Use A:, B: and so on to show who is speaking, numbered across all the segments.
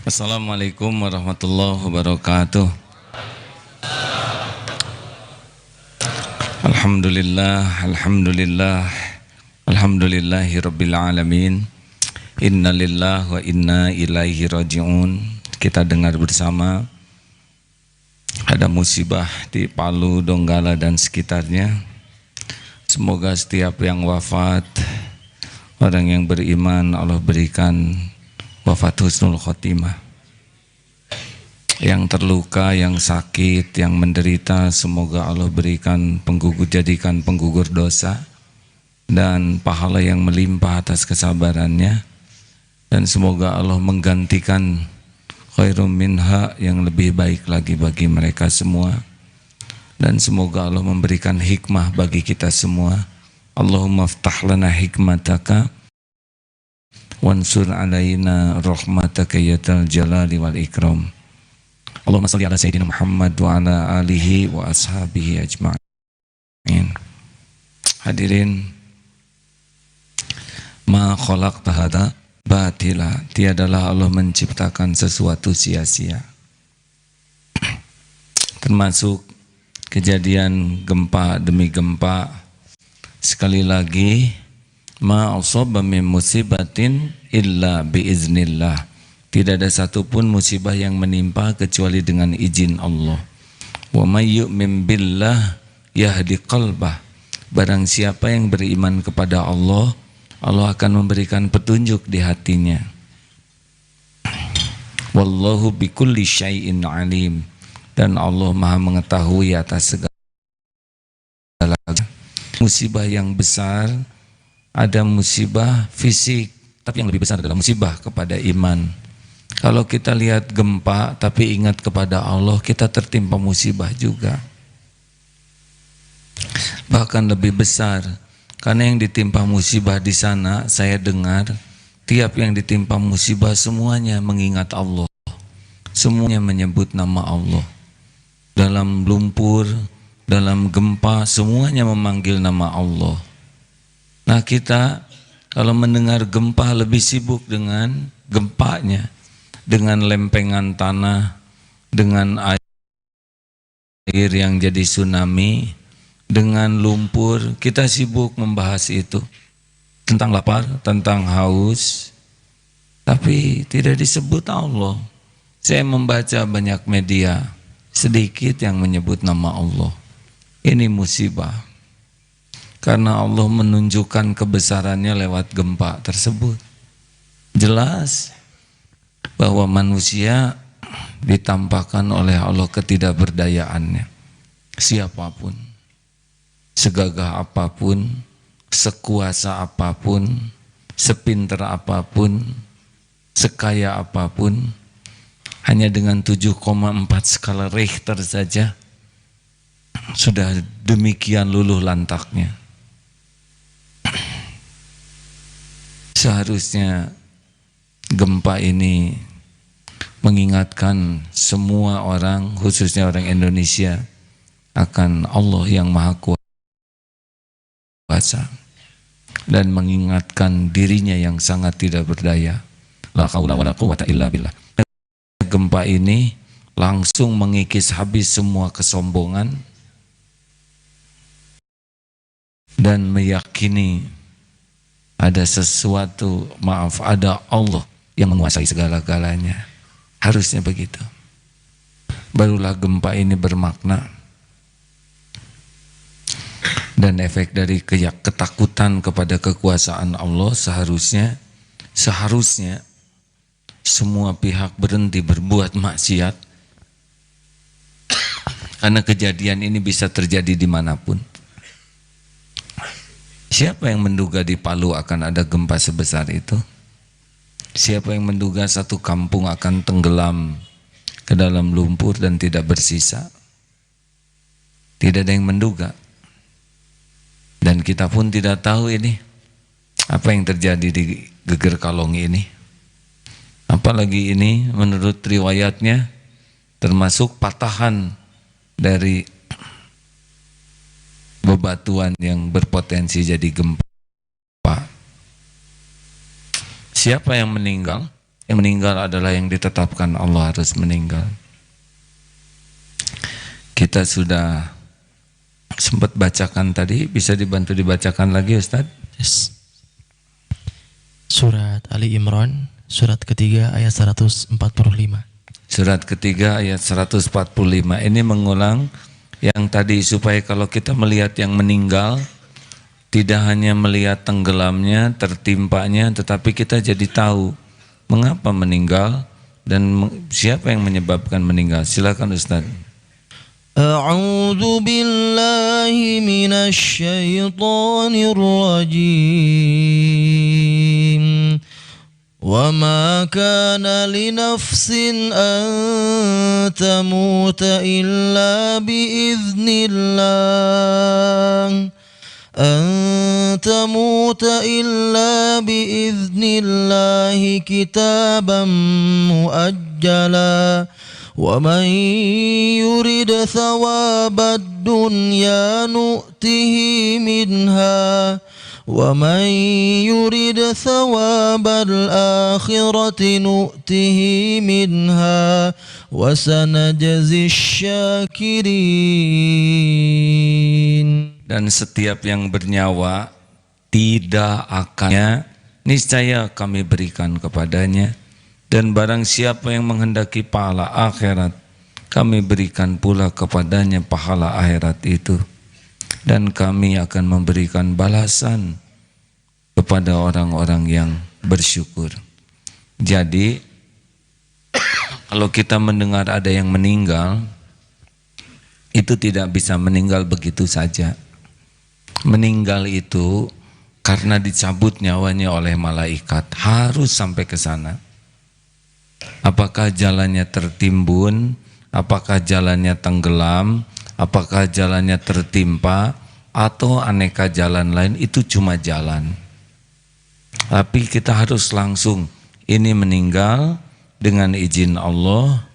A: Assalamualaikum warahmatullahi wabarakatuh. Alhamdulillah, alhamdulillahi rabbil alamin. Inna lillahi wa inna ilaihi raji'un. Kita dengar bersama ada musibah di Palu, Donggala dan sekitarnya. Semoga setiap yang wafat, orang yang beriman, Allah berikan wafat husnul khotimah. Yang terluka, yang sakit, yang menderita, semoga Allah berikan jadikan penggugur dosa dan pahala yang melimpah atas kesabarannya, dan semoga Allah menggantikan khairum minha yang lebih baik lagi bagi mereka semua, dan semoga Allah memberikan hikmah bagi kita semua. Allahumma ftah lana hikmataka wansur alaina rahmataka ya dzal jalali wal ikram. Allahumma shalli ala sayyidina Muhammad wa ala alihi wa ashabihi ajma'in. Hadirin, ma khalaqta hadza batila, tiadalah Allah menciptakan sesuatu sia-sia. Termasuk kejadian gempa demi gempa. Sekali lagi, ma asaba min musibatin illa biiznillah. Tidak ada satupun musibah yang menimpa kecuali dengan izin Allah. Wa may yu'min billah yahdi qalbah. Barang siapa yang beriman kepada Allah, Allah akan memberikan petunjuk di hatinya. Wallahu bikulli syai'in alim. Dan Allah Maha mengetahui atas segala musibah yang besar. Ada musibah fisik, tapi yang lebih besar adalah musibah kepada iman. Kalau kita lihat gempa tapi ingat kepada Allah, kita tertimpa musibah juga. Bahkan lebih besar, karena yang ditimpa musibah di sana, saya dengar tiap yang ditimpa musibah semuanya mengingat Allah. Semuanya menyebut nama Allah. Dalam lumpur, dalam gempa, semuanya memanggil nama Allah. Nah, kita kalau mendengar gempa lebih sibuk dengan gempanya, dengan lempengan tanah, dengan air yang jadi tsunami, dengan lumpur. Kita sibuk membahas itu, tentang lapar, tentang haus, tapi tidak disebut Allah. Saya membaca banyak media, sedikit yang menyebut nama Allah. Ini musibah, karena Allah menunjukkan kebesarannya lewat gempa tersebut. Jelas bahwa manusia ditampakkan oleh Allah ketidakberdayaannya. Siapapun, segagah apapun, sekuasa apapun, sepinter apapun, sekaya apapun, hanya dengan 7,4 skala Richter saja sudah demikian luluh lantaknya. Seharusnya gempa ini mengingatkan semua orang, khususnya orang Indonesia, akan Allah yang Maha Kuasa, dan mengingatkan dirinya yang sangat tidak berdaya. La haula wala quwwata illa billah. Gempa ini langsung mengikis habis semua kesombongan dan meyakini ada sesuatu, ada Allah yang menguasai segala-galanya. Harusnya begitu. Barulah gempa ini bermakna. Dan efek dari ketakutan kepada kekuasaan Allah, seharusnya semua pihak berhenti berbuat maksiat. Karena kejadian ini bisa terjadi dimanapun. Siapa yang menduga di Palu akan ada gempa sebesar itu? Siapa yang menduga satu kampung akan tenggelam ke dalam lumpur dan tidak bersisa? Tidak ada yang menduga. Dan kita pun tidak tahu ini apa yang terjadi di Geger Kalong ini. Apalagi ini menurut riwayatnya termasuk patahan dari bebatuan yang berpotensi jadi gempa. Siapa yang meninggal? Yang meninggal adalah yang ditetapkan Allah harus meninggal. Kita sudah sempat bacakan tadi, bisa dibantu dibacakan lagi Ustaz?
B: Yes. Surat Ali Imran, surat ketiga ayat 145.
A: Surat ketiga ayat 145. Ini mengulang yang tadi, supaya kalau kita melihat yang meninggal, tidak hanya melihat tenggelamnya, tertimpanya, tetapi kita jadi tahu mengapa meninggal dan siapa yang menyebabkan meninggal. Silakan Ustaz.
B: A'udzu billahi minasy syaithanir rajim. وَمَا كَانَ لِنَفْسٍ أَن تَمُوتَ إِلَّا بِإِذْنِ اللَّهِ كِتَابًا مُؤَجَّلًا وَمَن يُرِدْ ثَوَابَ الدُّنْيَا نُؤْتِهِ مِنْهَا وَمَن يُرِدْ ثَوَابَ الْآخِرَةِ نُؤْتِهِ مِنْهَا وَسَنَجْزِي الشَّاكِرِينَ.
A: Dan setiap yang bernyawa tidak akan, niscaya kami berikan kepadanya, dan barang siapa yang menghendaki pahala akhirat, kami berikan pula kepadanya pahala akhirat itu. Dan kami akan memberikan balasan kepada orang-orang yang bersyukur. Jadi kalau kita mendengar ada yang meninggal, itu tidak bisa meninggal begitu saja. Meninggal itu karena dicabut nyawanya oleh malaikat, harus sampai ke sana. Apakah jalannya tertimbun, apakah jalannya tenggelam, apakah jalannya tertimpa, atau aneka jalan lain, itu cuma jalan. Tapi kita harus langsung, ini meninggal dengan izin Allah,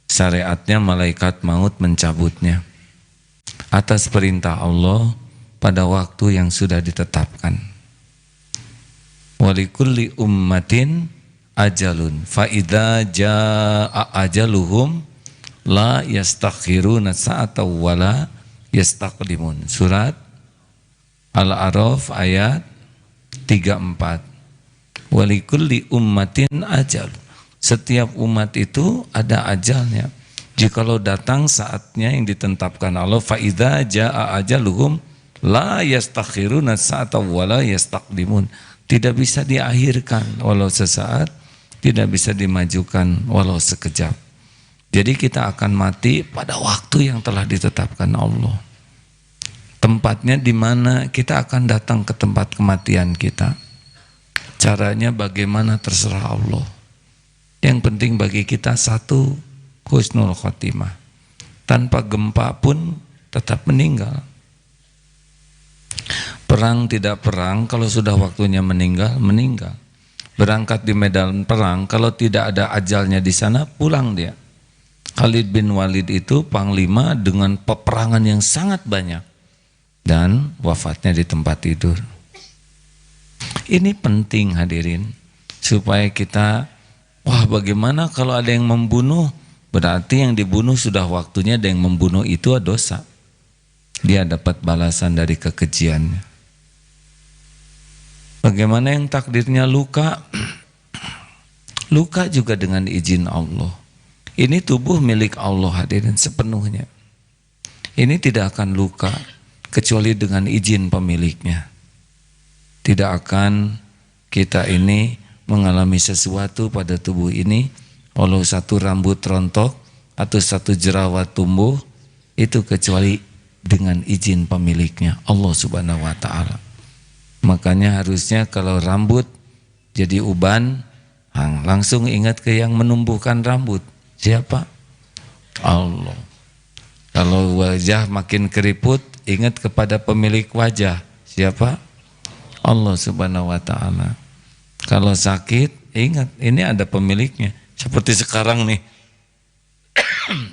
A: syariatnya malaikat maut mencabutnya atas perintah Allah pada waktu yang sudah ditetapkan. Walikulli ummatin ajalun fa idza jaa ajaluhum la yastakhiruna sa'ata wala yastaqdimun. Surat Al-A'raf ayat 34. Walikulli ummatin ajal. Setiap umat itu ada ajalnya. Jikalau datang saatnya yang ditetapkan Allah, fa idza jaa ajaluhum la yastakhiruna sa'ata wala yastaqdimun. Tidak bisa diakhirkan walau sesaat, tidak bisa dimajukan walau sekejap. Jadi kita akan mati pada waktu yang telah ditetapkan Allah. Tempatnya di mana kita akan datang ke tempat kematian kita. Caranya bagaimana terserah Allah. Yang penting bagi kita satu, husnul khotimah. Tanpa gempa pun tetap meninggal. Perang tidak perang, kalau sudah waktunya meninggal, meninggal. Berangkat di medan perang, kalau tidak ada ajalnya di sana, pulang dia. Khalid bin Walid itu panglima dengan peperangan yang sangat banyak dan wafatnya di tempat tidur. Ini penting hadirin, supaya kita, wah bagaimana kalau ada yang membunuh, berarti yang dibunuh sudah waktunya, ada yang membunuh itu dosa. Dia dapat balasan dari kekejiannya. Bagaimana yang takdirnya luka? Luka juga dengan izin Allah. Ini tubuh milik Allah hadirin sepenuhnya. Ini tidak akan luka kecuali dengan izin pemiliknya. Tidak akan kita ini mengalami sesuatu pada tubuh ini, walau satu rambut rontok atau satu jerawat tumbuh, itu kecuali dengan izin pemiliknya, Allah Subhanahu wa ta'ala. Makanya harusnya kalau rambut jadi uban, langsung ingat ke yang menumbuhkan rambut. Siapa? Allah. Kalau wajah makin keriput, ingat kepada pemilik wajah. Siapa? Allah Subhanahu wa ta'ala. Kalau sakit, ingat ini ada pemiliknya. Seperti sekarang nih,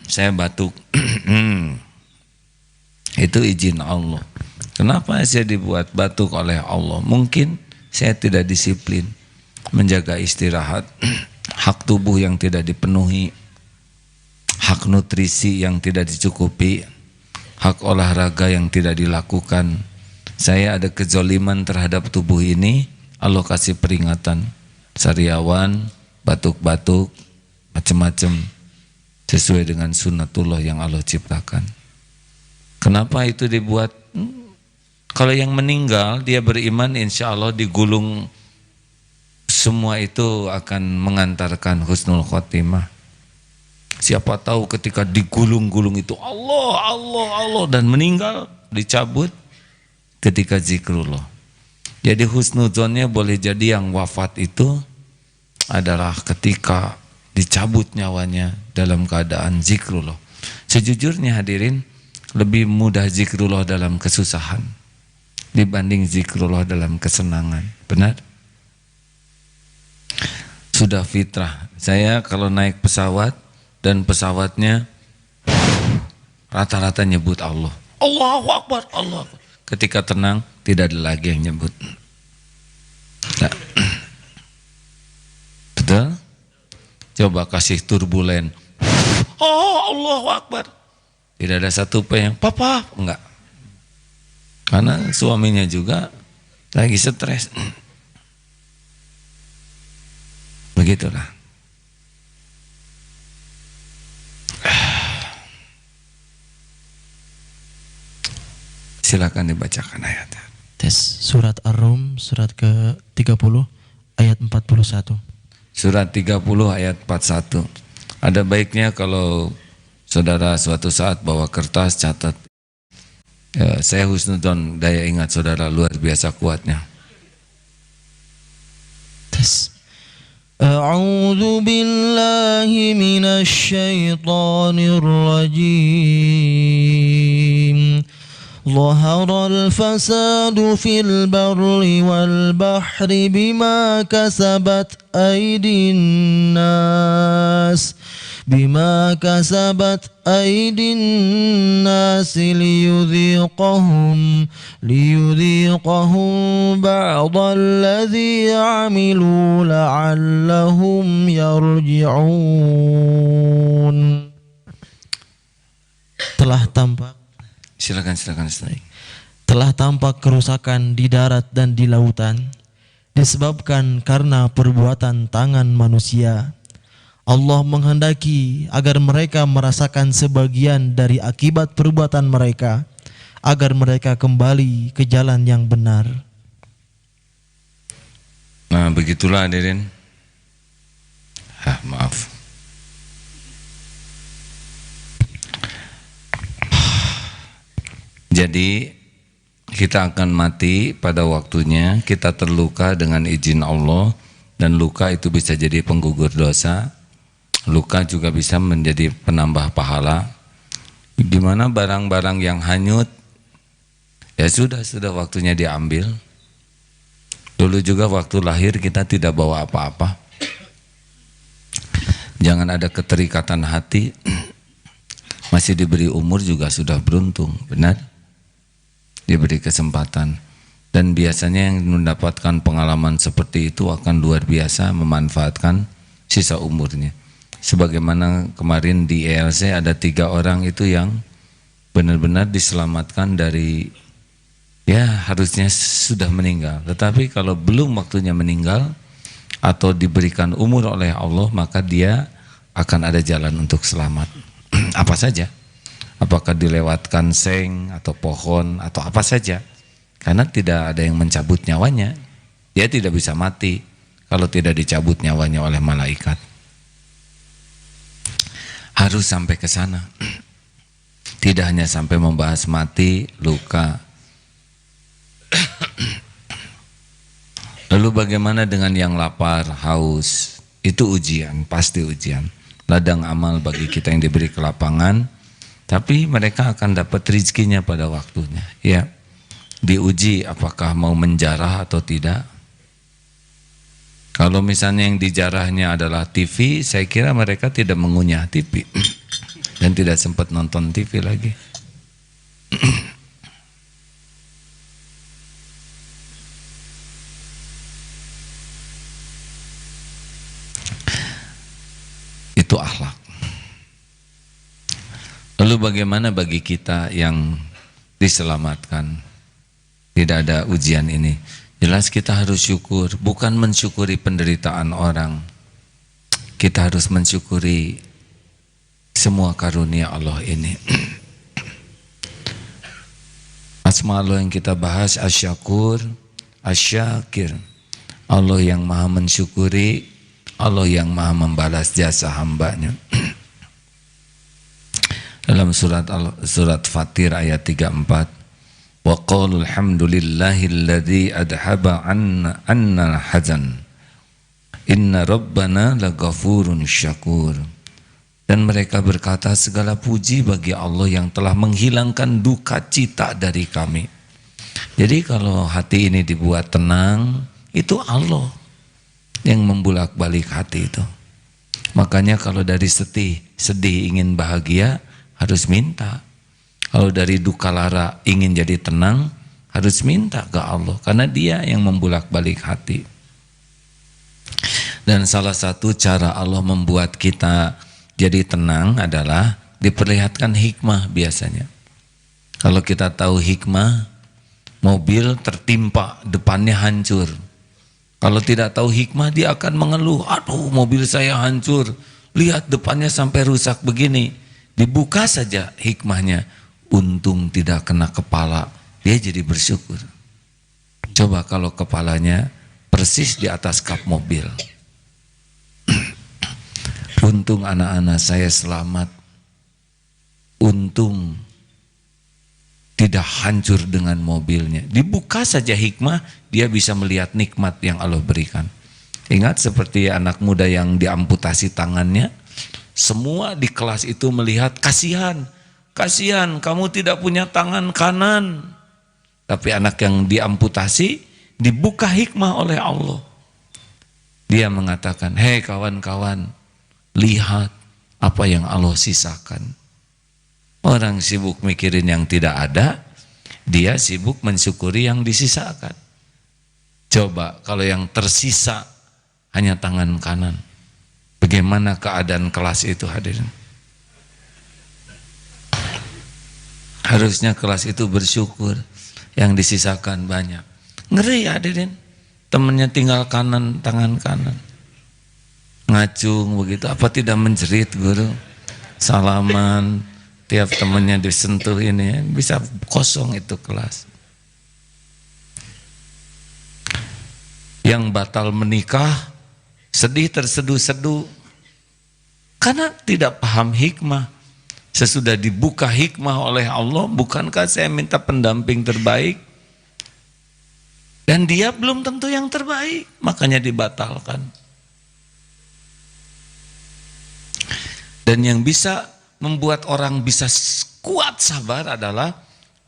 A: saya batuk. Itu izin Allah. Kenapa saya dibuat batuk oleh Allah? Mungkin saya tidak disiplin menjaga istirahat, hak tubuh yang tidak dipenuhi, hak nutrisi yang tidak dicukupi, hak olahraga yang tidak dilakukan. Saya ada kezoliman terhadap tubuh ini, Allah kasih peringatan, sariawan, batuk-batuk, macam-macam, sesuai dengan sunnatullah yang Allah ciptakan. Kenapa itu dibuat? Kalau yang meninggal, dia beriman, insya Allah digulung, semua itu akan mengantarkan husnul khotimah. Siapa tahu ketika digulung-gulung itu Allah, Allah, Allah, dan meninggal, dicabut ketika zikrullah. Jadi husnudzonnya boleh jadi yang wafat itu adalah ketika dicabut nyawanya dalam keadaan zikrullah. Sejujurnya hadirin, lebih mudah zikrullah dalam kesusahan dibanding zikrullah dalam kesenangan. Benar? Sudah fitrah. Saya kalau naik pesawat dan pesawatnya rata-rata nyebut Allah. Allahu Akbar, Allah Akbar. Ketika tenang tidak ada lagi yang nyebut. Nah. Betul? Coba kasih turbulen. Oh, Allahu Akbar. Tidak ada satu yang papa, enggak. Karena suaminya juga lagi stres. Begitulah. Silakan dibacakan ayatnya.
B: Tes surat Ar-Rum surat ke-30 ayat 41.
A: Surat 30 ayat 41. Ada baiknya kalau saudara suatu saat bawa kertas catat. Saya husnudzon, daya ingat saudara luar biasa kuatnya.
B: Tes. A'udzu billahi minasy syaithanir rajim. ظهر الفساد في البر والبحر بما كسبت أيدي الناس ليذيقهم بعض الذي عملوا لعلهم يرجعون. Telah tampak,
A: Silakan.
B: telah tampak kerusakan di darat dan di lautan disebabkan karena perbuatan tangan manusia. Allah menghendaki agar mereka merasakan sebagian dari akibat perbuatan mereka, agar mereka kembali ke jalan yang benar.
A: Nah, begitulah hadirin. Maaf. Jadi kita akan mati pada waktunya, kita terluka dengan izin Allah, dan luka itu bisa jadi penggugur dosa, luka juga bisa menjadi penambah pahala. Di mana barang-barang yang hanyut, ya sudah waktunya diambil. Dulu juga waktu lahir kita tidak bawa apa-apa. Jangan ada keterikatan hati, masih diberi umur juga sudah beruntung, benar? Diberi kesempatan, dan biasanya yang mendapatkan pengalaman seperti itu akan luar biasa memanfaatkan sisa umurnya. Sebagaimana kemarin di ELC ada 3 orang itu yang benar-benar diselamatkan dari, ya harusnya sudah meninggal, tetapi kalau belum waktunya meninggal atau diberikan umur oleh Allah, maka dia akan ada jalan untuk selamat. Apa saja? Apakah dilewatkan seng atau pohon atau apa saja, karena tidak ada yang mencabut nyawanya. Dia tidak bisa mati kalau tidak dicabut nyawanya oleh malaikat. Harus sampai ke sana. Tidak hanya sampai membahas mati, luka. Lalu bagaimana dengan yang lapar, haus? Itu ujian, pasti ujian. Ladang amal bagi kita yang diberi kelapangan, tapi mereka akan dapat rezekinya pada waktunya. Ya, diuji apakah mau menjarah atau tidak. Kalau misalnya yang dijarahnya adalah TV, saya kira mereka tidak mengunyah TV dan tidak sempat nonton TV lagi. Lalu bagaimana bagi kita yang diselamatkan? Tidak ada ujian ini. Jelas kita harus syukur, bukan mensyukuri penderitaan orang. Kita harus mensyukuri semua karunia Allah ini. Asma Allah yang kita bahas, Asy-Syakur, Asy-Syakir. Allah yang maha mensyukuri, Allah yang maha membalas jasa hambanya. Dalam surat Fatir ayat 34, wa qalu alhamdulillahilladzi adhaba 'anna al-hazan inna rabbana laghafurun syakur. Dan mereka berkata, segala puji bagi Allah yang telah menghilangkan duka cita dari kami. Jadi kalau hati ini dibuat tenang, itu Allah yang membulak-balik hati itu. Makanya kalau dari sedih ingin bahagia, harus minta. Kalau dari duka lara ingin jadi tenang, harus minta ke Allah, karena Dia yang membulak-balik hati. Dan salah satu cara Allah membuat kita jadi tenang adalah diperlihatkan hikmah biasanya. Kalau kita tahu hikmah, mobil tertimpa, depannya hancur. Kalau tidak tahu hikmah, dia akan mengeluh, aduh mobil saya hancur, lihat depannya sampai rusak begini. Dibuka saja hikmahnya, untung tidak kena kepala, dia jadi bersyukur. Coba kalau kepalanya persis di atas kap mobil. Untung anak-anak saya selamat, untung tidak hancur dengan mobilnya. Dibuka saja hikmah, dia bisa melihat nikmat yang Allah berikan. Ingat seperti anak muda yang diamputasi tangannya, semua di kelas itu melihat, kasihan kamu tidak punya tangan kanan. Tapi anak yang diamputasi dibuka hikmah oleh Allah. Dia mengatakan, hei kawan-kawan, lihat apa yang Allah sisakan. Orang sibuk mikirin yang tidak ada, dia sibuk mensyukuri yang disisakan. Coba kalau yang tersisa hanya tangan kanan, bagaimana keadaan kelas itu, hadirin? Harusnya kelas itu bersyukur, yang disisakan banyak. Ngeri, hadirin, temannya tinggal kanan, tangan kanan, ngacung begitu, apa tidak menjerit guru? Salaman, tiap temannya disentuh ini, bisa kosong itu kelas. Yang batal menikah sedih terseduh-seduh karena tidak paham hikmah. Sesudah dibuka hikmah oleh Allah, bukankah saya minta pendamping terbaik? Dan dia belum tentu yang terbaik, makanya dibatalkan. Dan yang bisa membuat orang bisa kuat sabar adalah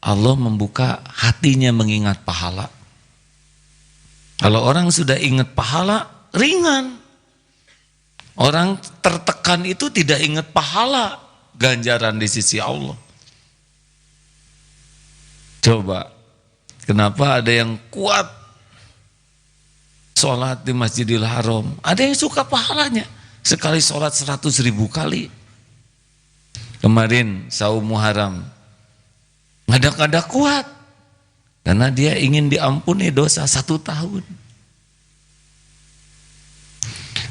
A: Allah membuka hatinya mengingat pahala. Kalau orang sudah ingat pahala, ringan. Orang tertekan itu tidak ingat pahala, ganjaran di sisi Allah. Coba, kenapa ada yang kuat sholat di Masjidil Haram, ada yang suka pahalanya, sekali sholat 100.000 kali. Kemarin saum Muharram, ngada-ngada kuat, karena dia ingin diampuni dosa 1 tahun.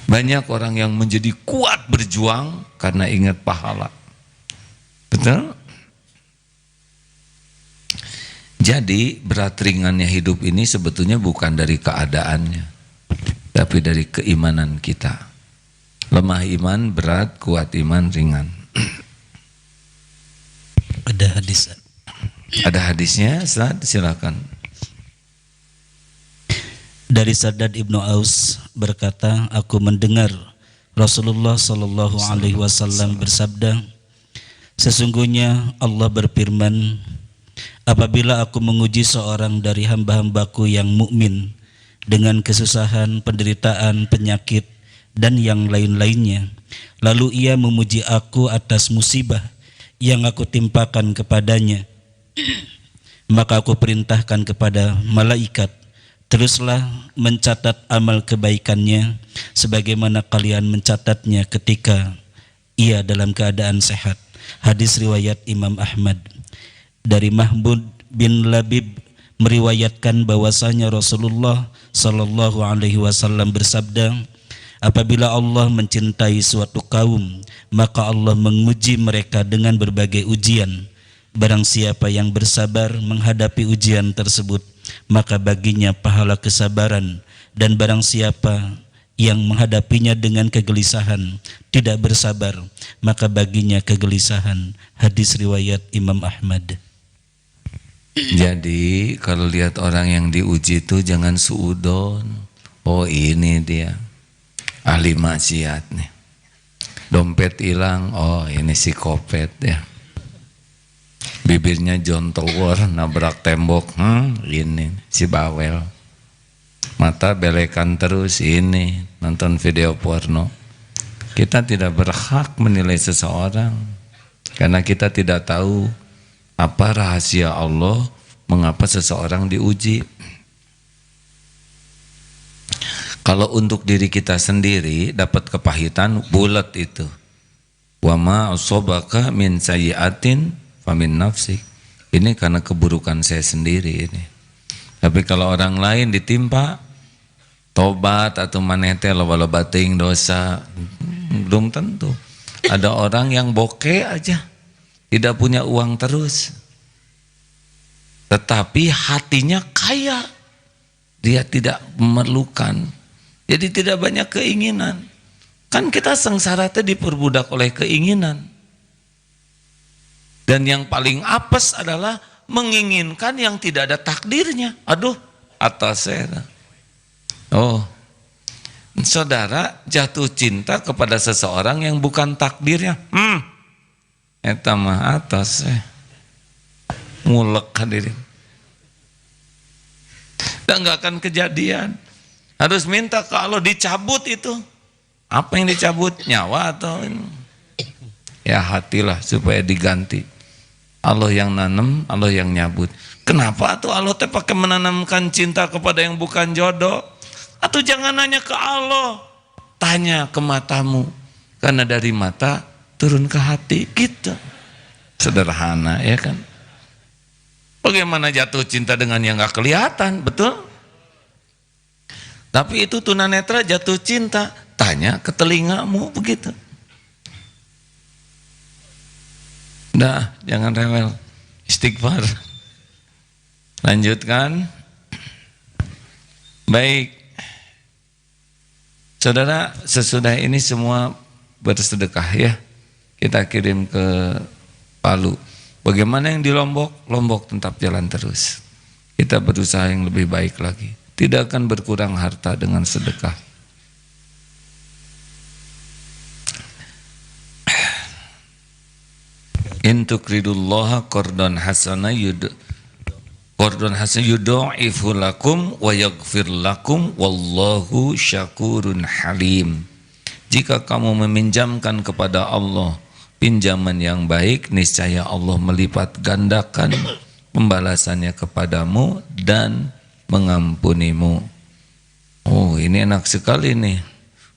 A: Banyak orang yang menjadi kuat berjuang karena ingat pahala. Betul? Jadi berat ringannya hidup ini sebetulnya bukan dari keadaannya, tapi dari keimanan kita. Lemah iman berat, kuat iman ringan.
C: Ada hadis.
A: Ada hadisnya, Ustaz, silakan.
C: Dari Shaddad Ibnu Aus berkata, aku mendengar Rasulullah Shallallahu Alaihi Wasallam bersabda, sesungguhnya Allah berfirman, apabila aku menguji seorang dari hamba-hambaku yang mukmin dengan kesusahan, penderitaan, penyakit, dan yang lain-lainnya, lalu ia memuji aku atas musibah yang aku timpakan kepadanya, maka aku perintahkan kepada malaikat, teruslah mencatat amal kebaikannya sebagaimana kalian mencatatnya ketika ia dalam keadaan sehat. Hadis riwayat Imam Ahmad. Dari Mahmud bin Labib meriwayatkan bahwasanya Rasulullah sallallahu alaihi wasallam bersabda, apabila Allah mencintai suatu kaum, maka Allah menguji mereka dengan berbagai ujian. Barang siapa yang bersabar menghadapi ujian tersebut, maka baginya pahala kesabaran, dan barang siapa yang menghadapinya dengan kegelisahan, tidak bersabar, maka baginya kegelisahan. Hadis riwayat Imam Ahmad.
A: Jadi kalau lihat orang yang diuji itu jangan suudon. Oh ini dia ahli maksiat nih. Dompet hilang, oh ini psikopat ya. Bibirnya John Tower nabrak tembok, ini si bawel. Mata belekan terus, ini nonton video porno. Kita tidak berhak menilai seseorang karena kita tidak tahu apa rahasia Allah mengapa seseorang diuji. Kalau untuk diri kita sendiri dapat kepahitan, bulat itu. Wa ma asobaka min sayyi'atin famin nafsik. Ini karena keburukan saya sendiri ini. Tapi kalau orang lain ditimpa tobat atau manete loba-loba teuing dosa, belum tentu. Ada orang yang bokeh aja, tidak punya uang terus, tetapi hatinya kaya, dia tidak memerlukan, jadi tidak banyak keinginan. Kan kita sengsara itu diperbudak oleh keinginan, dan yang paling apes adalah menginginkan yang tidak ada takdirnya. Aduh, atas saya. Oh, saudara jatuh cinta kepada seseorang yang bukan takdirnya. Eta mah atas ngulek hadirin. Dan gak akan kejadian. Harus minta ke Allah dicabut itu. Apa yang dicabut? Nyawa atau ini? Ya hatilah supaya diganti. Allah yang nanam, Allah yang nyabut. Kenapa tuh Allah teh pakai menanamkan cinta kepada yang bukan jodoh? Atau jangan nanya ke Allah, tanya ke matamu, karena dari mata turun ke hati gitu. Sederhana ya kan. Bagaimana jatuh cinta dengan yang gak kelihatan, betul? Tapi itu tunanetra jatuh cinta, tanya ke telingamu begitu. Dah, jangan rewel, istighfar. Lanjutkan. Baik, saudara, sesudah ini semua bersedekah ya. Kita kirim ke Palu. Bagaimana yang di Lombok? Lombok tetap jalan terus. Kita berusaha yang lebih baik lagi. Tidak akan berkurang harta dengan sedekah. In tuqridullaha qardan hasana yudha'ifu lakum wa yaghfir lakum wallahu syakurun halim. Jika kamu meminjamkan kepada Allah pinjaman yang baik, niscaya Allah melipat gandakan pembalasannya kepadamu dan mengampunimu. Oh, ini enak sekali nih.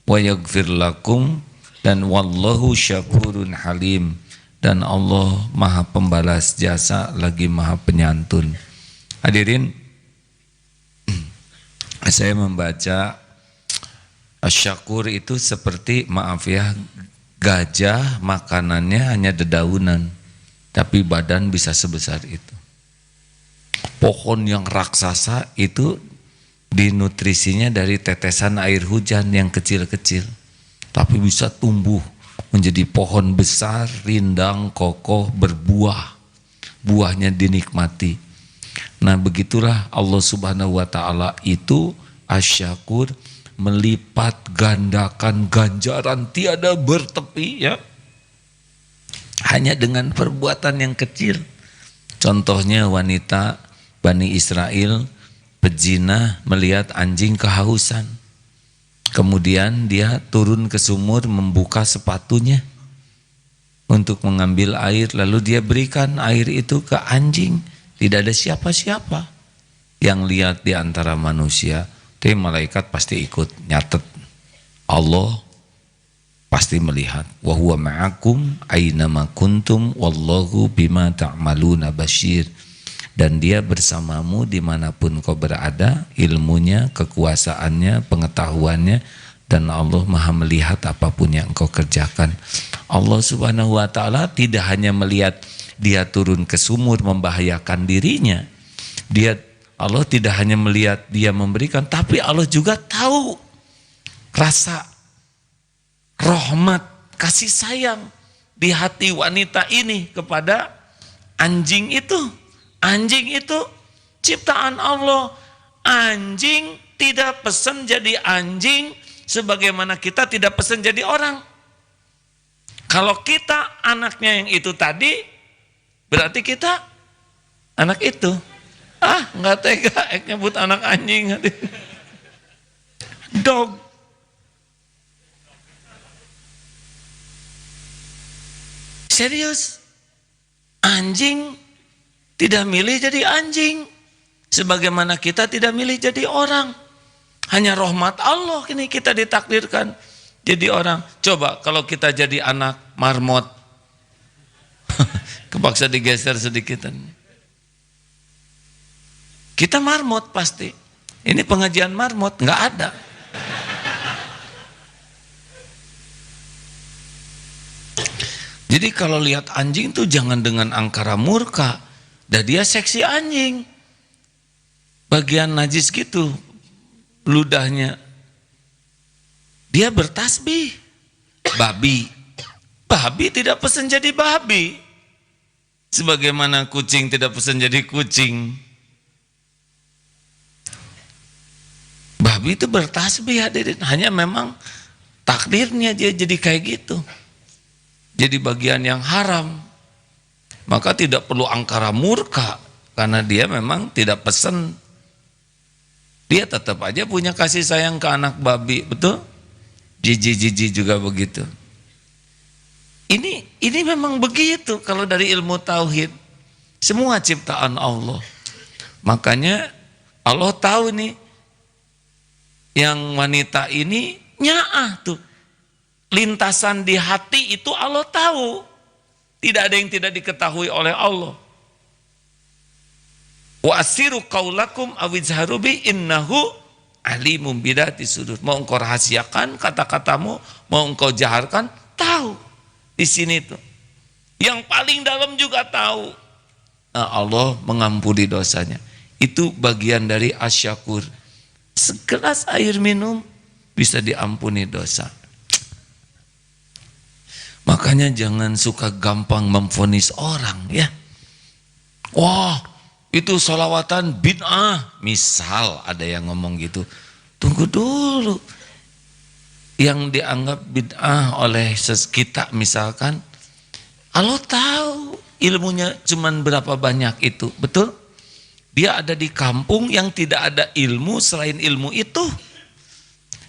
A: Wa yaghfir lakum dan wallahu syakurun halim. Dan Allah maha pembalas jasa lagi maha penyantun. Hadirin, saya membaca syakur itu seperti, maaf ya, gajah makanannya hanya dedaunan, tapi badan bisa sebesar itu. Pohon yang raksasa itu dinutrisinya dari tetesan air hujan yang kecil-kecil, tapi bisa tumbuh menjadi pohon besar, rindang, kokoh, berbuah. Buahnya dinikmati. Nah begitulah Allah subhanahu wa ta'ala itu asyakur, melipat gandakan ganjaran tiada bertepi ya. Hanya dengan perbuatan yang kecil. Contohnya wanita Bani Israel pezina melihat anjing kehausan. Kemudian dia turun ke sumur membuka sepatunya untuk mengambil air, lalu dia berikan air itu ke anjing. Tidak ada siapa-siapa yang lihat di antara manusia. Tapi malaikat pasti ikut nyatet. Allah pasti melihat. Wa huwa ma'akum aynama kuntum wallahu bima ta'maluna basyir. Dan dia bersamamu dimanapun kau berada, ilmunya, kekuasaannya, pengetahuannya, dan Allah maha melihat apapun yang engkau kerjakan. Allah subhanahu wa ta'ala tidak hanya melihat dia turun ke sumur membahayakan dirinya, Allah tidak hanya melihat dia memberikan, tapi Allah juga tahu rasa rahmat, kasih sayang di hati wanita ini kepada anjing itu. Anjing itu ciptaan Allah. Anjing tidak pesan jadi anjing sebagaimana kita tidak pesan jadi orang. Kalau kita anaknya yang itu tadi, berarti kita anak itu. Nggak tega nyebut anak anjing. Dog. Serius. Anjing tidak milih jadi anjing, sebagaimana kita tidak milih jadi orang. Hanya rahmat Allah ini kita ditakdirkan jadi orang. Coba kalau kita jadi anak marmot, kepaksa digeser sedikit. Kita marmot pasti. Ini pengajian marmot, nggak ada. Jadi kalau lihat anjing tuh jangan dengan angkara murka. Dan dia seksi anjing. Bagian najis gitu ludahnya. Dia bertasbih. Babi. Babi tidak pesan jadi babi. Sebagaimana kucing tidak pesan jadi kucing. Babi itu bertasbih hadirin. Hanya memang takdirnya dia jadi kayak gitu. Jadi bagian yang haram. Maka tidak perlu angkara murka. Karena dia memang tidak pesan. Dia tetap aja punya kasih sayang ke anak babi. Betul? Jiji-jiji juga begitu. Ini memang begitu kalau dari ilmu tauhid. Semua ciptaan Allah. Makanya Allah tahu nih. Yang wanita ini nyaah tuh. Lintasan di hati itu Allah tahu. Tidak ada yang tidak diketahui oleh Allah. Wa asiru qaulakum awizharu bi innahu alimum bidati sudur. Mau engkau rahasiakan kata-katamu, mau engkau jaharkan, tahu. Di sini tuh. Yang paling dalam juga tahu. Nah, Allah mengampuni dosanya. Itu bagian dari asyakur. Segelas air minum bisa diampuni dosa. Makanya jangan suka gampang memvonis orang ya. Wah, itu sholawatan bid'ah. Misal ada yang ngomong gitu. Tunggu dulu. Yang dianggap bid'ah oleh kita misalkan, Allah tahu ilmunya cuman berapa banyak itu. Betul? Dia ada di kampung yang tidak ada ilmu selain ilmu itu.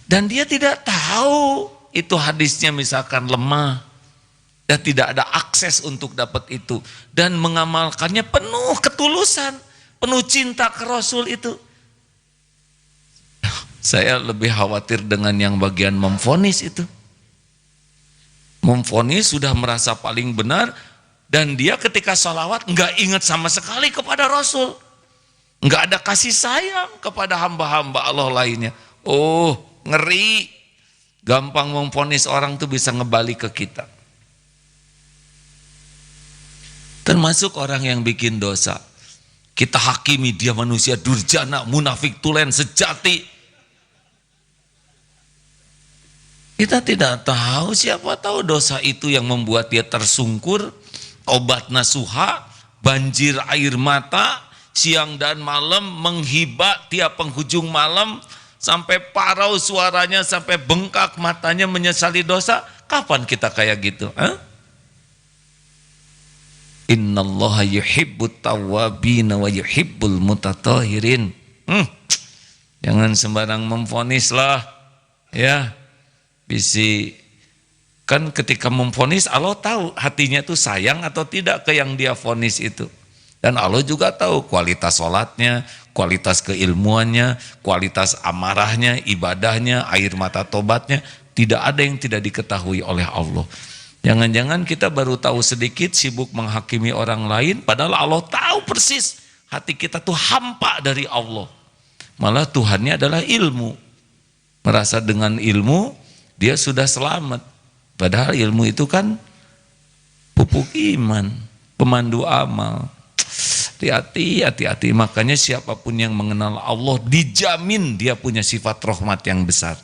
A: Dan dia tidak tahu itu hadisnya misalkan lemah. Dan tidak ada akses untuk dapat itu. Dan mengamalkannya penuh ketulusan. Penuh cinta ke Rasul itu. Saya lebih khawatir dengan yang bagian memvonis itu. Memvonis sudah merasa paling benar. Dan dia ketika sholawat nggak ingat sama sekali kepada Rasul. Nggak ada kasih sayang kepada hamba-hamba Allah lainnya. Oh, ngeri. Gampang memvonis orang tuh bisa ngebalik ke kita. Termasuk orang yang bikin dosa. Kita hakimi dia manusia durjana, munafik, tulen, sejati. Kita tidak tahu, siapa tahu dosa itu yang membuat dia tersungkur, obat nasuha, banjir air mata, siang dan malam menghibah tiap penghujung malam, sampai parau suaranya, sampai bengkak matanya menyesali dosa. Kapan kita kayak gitu? Innallaha yuhibbut tawwabin wa yuhibbul mutatahhirin. Jangan sembarang memvonis lah. Ya. Bisi kan ketika memvonis Allah tahu hatinya itu sayang atau tidak ke yang dia vonis itu. Dan Allah juga tahu kualitas sholatnya, kualitas keilmuannya, kualitas amarahnya, ibadahnya, air mata tobatnya. Tidak ada yang tidak diketahui oleh Allah. Jangan-jangan kita baru tahu sedikit, sibuk menghakimi orang lain, padahal Allah tahu persis hati kita tuh hampa dari Allah. Malah Tuhannya adalah ilmu. Merasa dengan ilmu dia sudah selamat. Padahal ilmu itu kan pupuk iman, pemandu amal. Hati-hati. Makanya siapapun yang mengenal Allah dijamin dia punya sifat rahmat yang besar.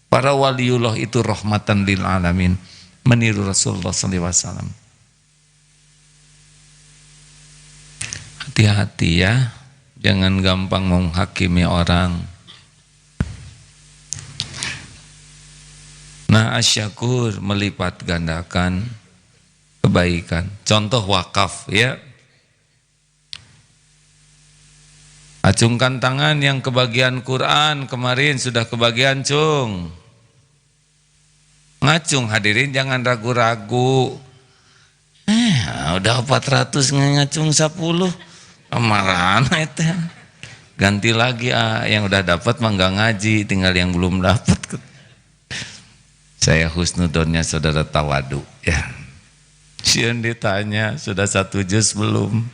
A: Para waliullah itu rahmatan lil alamin. Meniru Rasulullah SAW. Hati-hati ya, jangan gampang menghakimi orang. Nah, asyakur melipat gandakan kebaikan. Contoh wakaf ya. Acungkan tangan yang kebagian Quran kemarin sudah kebagian cung. Ngacung hadirin, jangan ragu-ragu. Udah 400 ngacung 10. Kemarahan itu. Ganti lagi yang udah dapat mah nggak ngaji, tinggal yang belum dapat. Saya husnudonnya saudara tawadu ya. Sieun ditanya sudah 1 juz belum?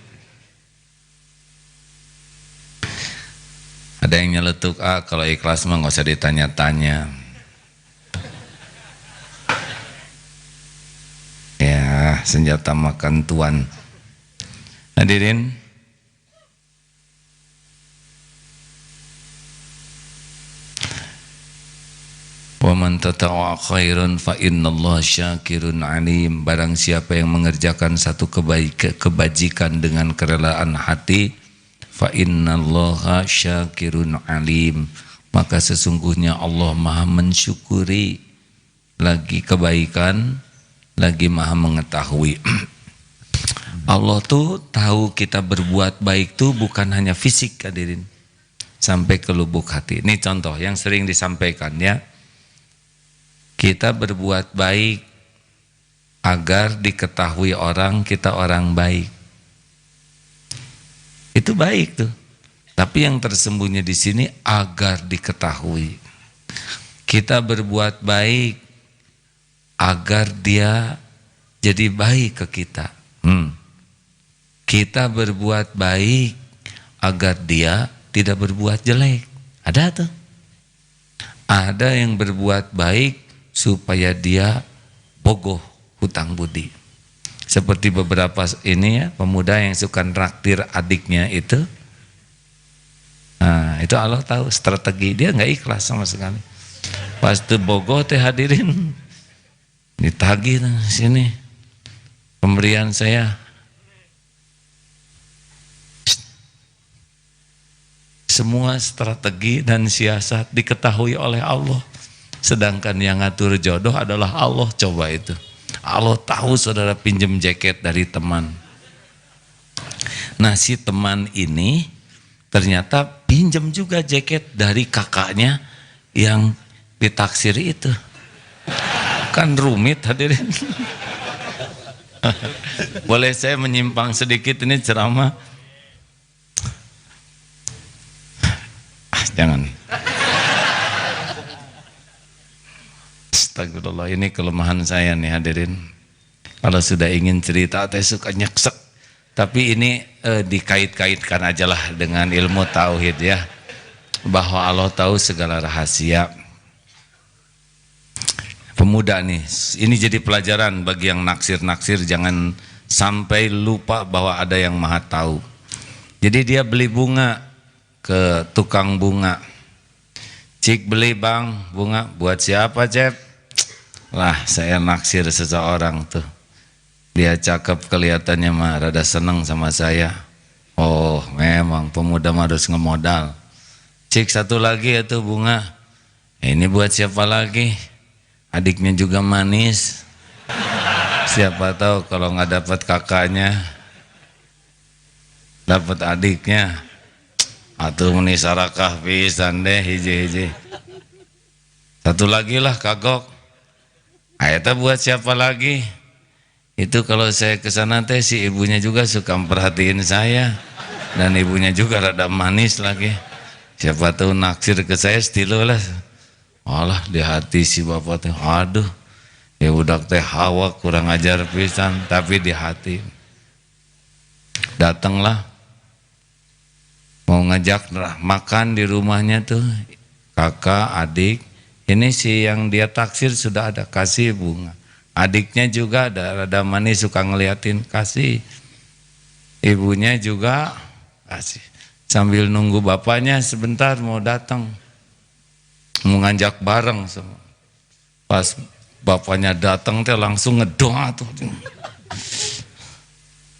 A: Ada yang nyeletuk, kalau ikhlas mah nggak usah ditanya-tanya. Ya, senjata makan tuan. Hadirin, wa man tata'a khairun fa innallaha syakirun alim. Barang siapa yang mengerjakan satu kebajikan dengan kerelaan hati, fa innallaha syakirun alim, maka sesungguhnya Allah Maha mensyukuri. Lagi kebaikan, lagi Maha mengetahui. Allah tuh tahu kita berbuat baik tuh bukan hanya fisik hadirin, sampai ke lubuk hati. Ini contoh yang sering disampaikan ya. Kita berbuat baik agar diketahui orang kita orang baik. Itu baik tuh. Tapi yang tersembunyi di sini agar diketahui. Kita berbuat baik agar dia jadi baik ke kita. Kita berbuat baik agar dia tidak berbuat jelek. Ada tuh. Ada yang berbuat baik supaya dia bogoh hutang budi. Seperti beberapa ini ya, pemuda yang suka traktir adiknya itu. Nah, itu Allah tahu strategi dia, nggak ikhlas sama sekali. Pas itu bogoh teh hadirin, ditagih sini pemberian saya. Semua strategi dan siasat diketahui oleh Allah. Sedangkan yang ngatur jodoh adalah Allah. Coba itu. Allah tahu saudara pinjem jaket dari teman. Nah, si teman ini ternyata pinjem juga jaket dari kakaknya yang ditaksir itu. Kan rumit hadirin. Boleh saya menyimpang sedikit, ini ceramah? Jangan. Astagfirullah, ini kelemahan saya nih hadirin. Kalau sudah ingin cerita, saya suka nyeksek. Tapi ini dikait-kaitkan aja lah dengan ilmu tauhid ya. Bahwa Allah tahu segala rahasia. Pemuda nih, ini jadi pelajaran bagi yang naksir-naksir, jangan sampai lupa bahwa ada yang maha tahu. Jadi dia beli bunga ke tukang bunga. Cik, beli bang bunga, buat siapa Cep? Lah, saya naksir seseorang tuh. Dia cakep kelihatannya mah, rada seneng sama saya. Oh, memang pemuda mah harus ngemodal. Cik, satu lagi ya tuh bunga. Ini buat siapa lagi? Adiknya juga manis. Siapa tahu kalau nggak dapat kakaknya, dapat adiknya. Atuh meni sarakah pisan deh hiji-hiji. Satu lagi lah kagok. Ayatnya buat siapa lagi? Itu kalau saya kesana teh si ibunya juga suka memperhatiin saya. Dan ibunya juga rada manis lagi. Siapa tahu naksir ke saya stilo lah. Alah di hati si bapak teh, aduh, ya udah teh hawa kurang ajar pisan, tapi di hati. Datanglah mau ngajak makan di rumahnya tuh kakak, adik. Ini si yang dia taksir sudah ada, kasih bunga. Adiknya juga ada manis, suka ngeliatin, kasih. Ibunya juga kasih. Sambil nunggu bapaknya sebentar mau datang, mau ngajak bareng semua. Pas bapaknya datang teh langsung ngedoa tuh.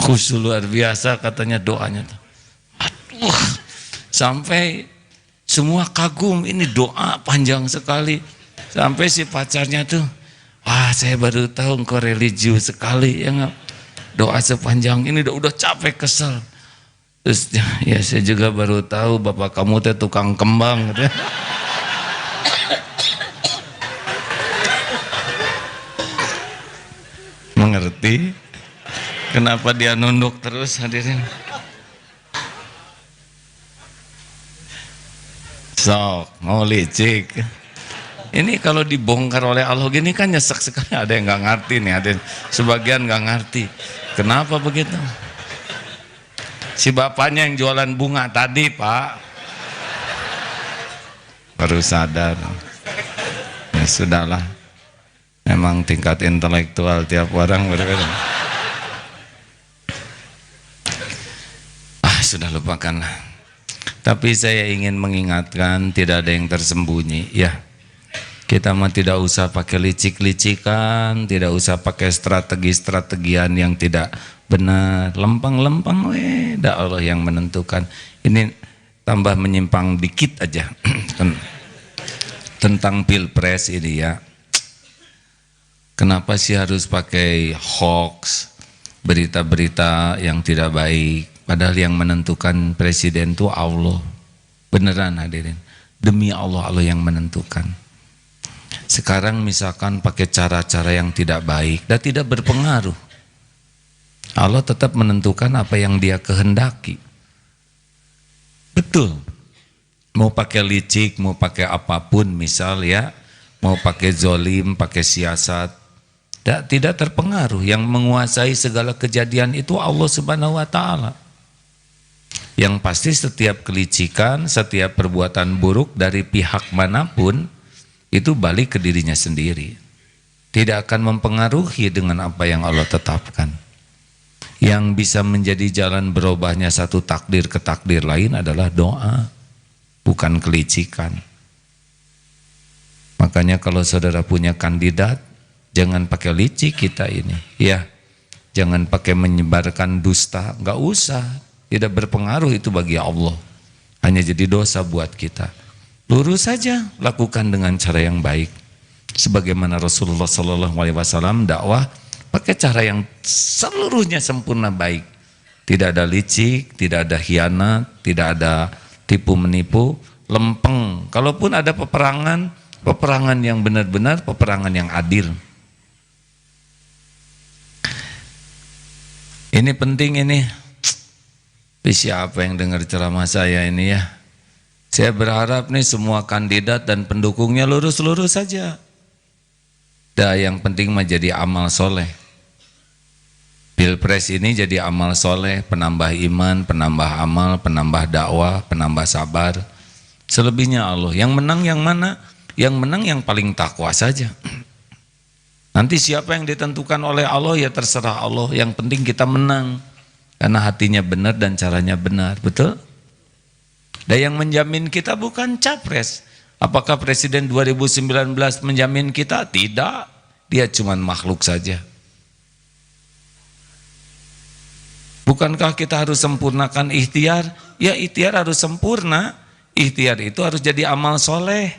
A: Khusyuk luar biasa katanya doanya tuh. Aduh, sampai semua kagum, ini doa panjang sekali. Sampai si pacarnya tuh, wah saya baru tahu engkau religius sekali ya nggak? Doa sepanjang ini udah capek kesel. Terus ya saya juga baru tahu bapak kamu teh tukang kembang gitu. Mengerti kenapa dia nunduk terus hadirin? Sok mau licik. Ini kalau dibongkar oleh Allah gini kan nyesek sekali. Ada yang nggak ngerti nih, ada yang sebagian nggak ngerti. Kenapa begitu? Si bapaknya yang jualan bunga tadi pak baru sadar. Ya sudahlah. Memang tingkat intelektual tiap orang berbeda. Sudah lupakanlah. Tapi saya ingin mengingatkan tidak ada yang tersembunyi ya. Kita mah tidak usah pakai licik-licikan, tidak usah pakai strategi-strategian yang tidak benar, lempeng-lempeng dah Allah yang menentukan. Ini tambah menyimpang dikit aja tentang pilpres ini ya. Kenapa sih harus pakai hoax, berita-berita yang tidak baik? Padahal yang menentukan presiden itu Allah. Beneran hadirin. Demi Allah, Allah yang menentukan. Sekarang misalkan pakai cara-cara yang tidak baik dan tidak berpengaruh. Allah tetap menentukan apa yang dia kehendaki. Betul. Mau pakai licik, mau pakai apapun misal ya. Mau pakai zolim, pakai siasat. Tidak terpengaruh. Yang menguasai segala kejadian itu Allah Subhanahu wa Ta'ala. Yang pasti setiap kelicikan, setiap perbuatan buruk dari pihak manapun itu balik ke dirinya sendiri. Tidak akan mempengaruhi dengan apa yang Allah tetapkan. Yang bisa menjadi jalan berubahnya satu takdir ke takdir lain adalah doa, bukan kelicikan. Makanya kalau saudara punya kandidat, jangan pakai licik kita ini, ya. Jangan pakai menyebarkan dusta, nggak usah. Tidak berpengaruh itu bagi Allah. Hanya jadi dosa buat kita. Lurus saja, lakukan dengan cara yang baik. Sebagaimana Rasulullah SAW dakwah pakai cara yang seluruhnya sempurna baik. Tidak ada licik, tidak ada khianat, tidak ada tipu menipu, lempeng. Kalaupun ada peperangan, peperangan yang benar-benar, peperangan yang adil. Ini penting ini. Siapa yang dengar ceramah saya ini ya? Saya berharap nih semua kandidat dan pendukungnya lurus-lurus saja. Yang penting mah jadi amal soleh. Pilpres ini jadi amal soleh, penambah iman, penambah amal, penambah dakwah, penambah sabar. Selebihnya Allah. Yang menang yang mana? Yang menang yang paling takwa saja. Nanti siapa yang ditentukan oleh Allah ya terserah Allah. Yang penting kita menang. Karena hatinya benar dan caranya benar, betul? Dan yang menjamin kita bukan capres. Apakah Presiden 2019 menjamin kita? Tidak, dia cuma makhluk saja. Bukankah kita harus sempurnakan ikhtiar? Ya ikhtiar harus sempurna. Ikhtiar itu harus jadi amal soleh.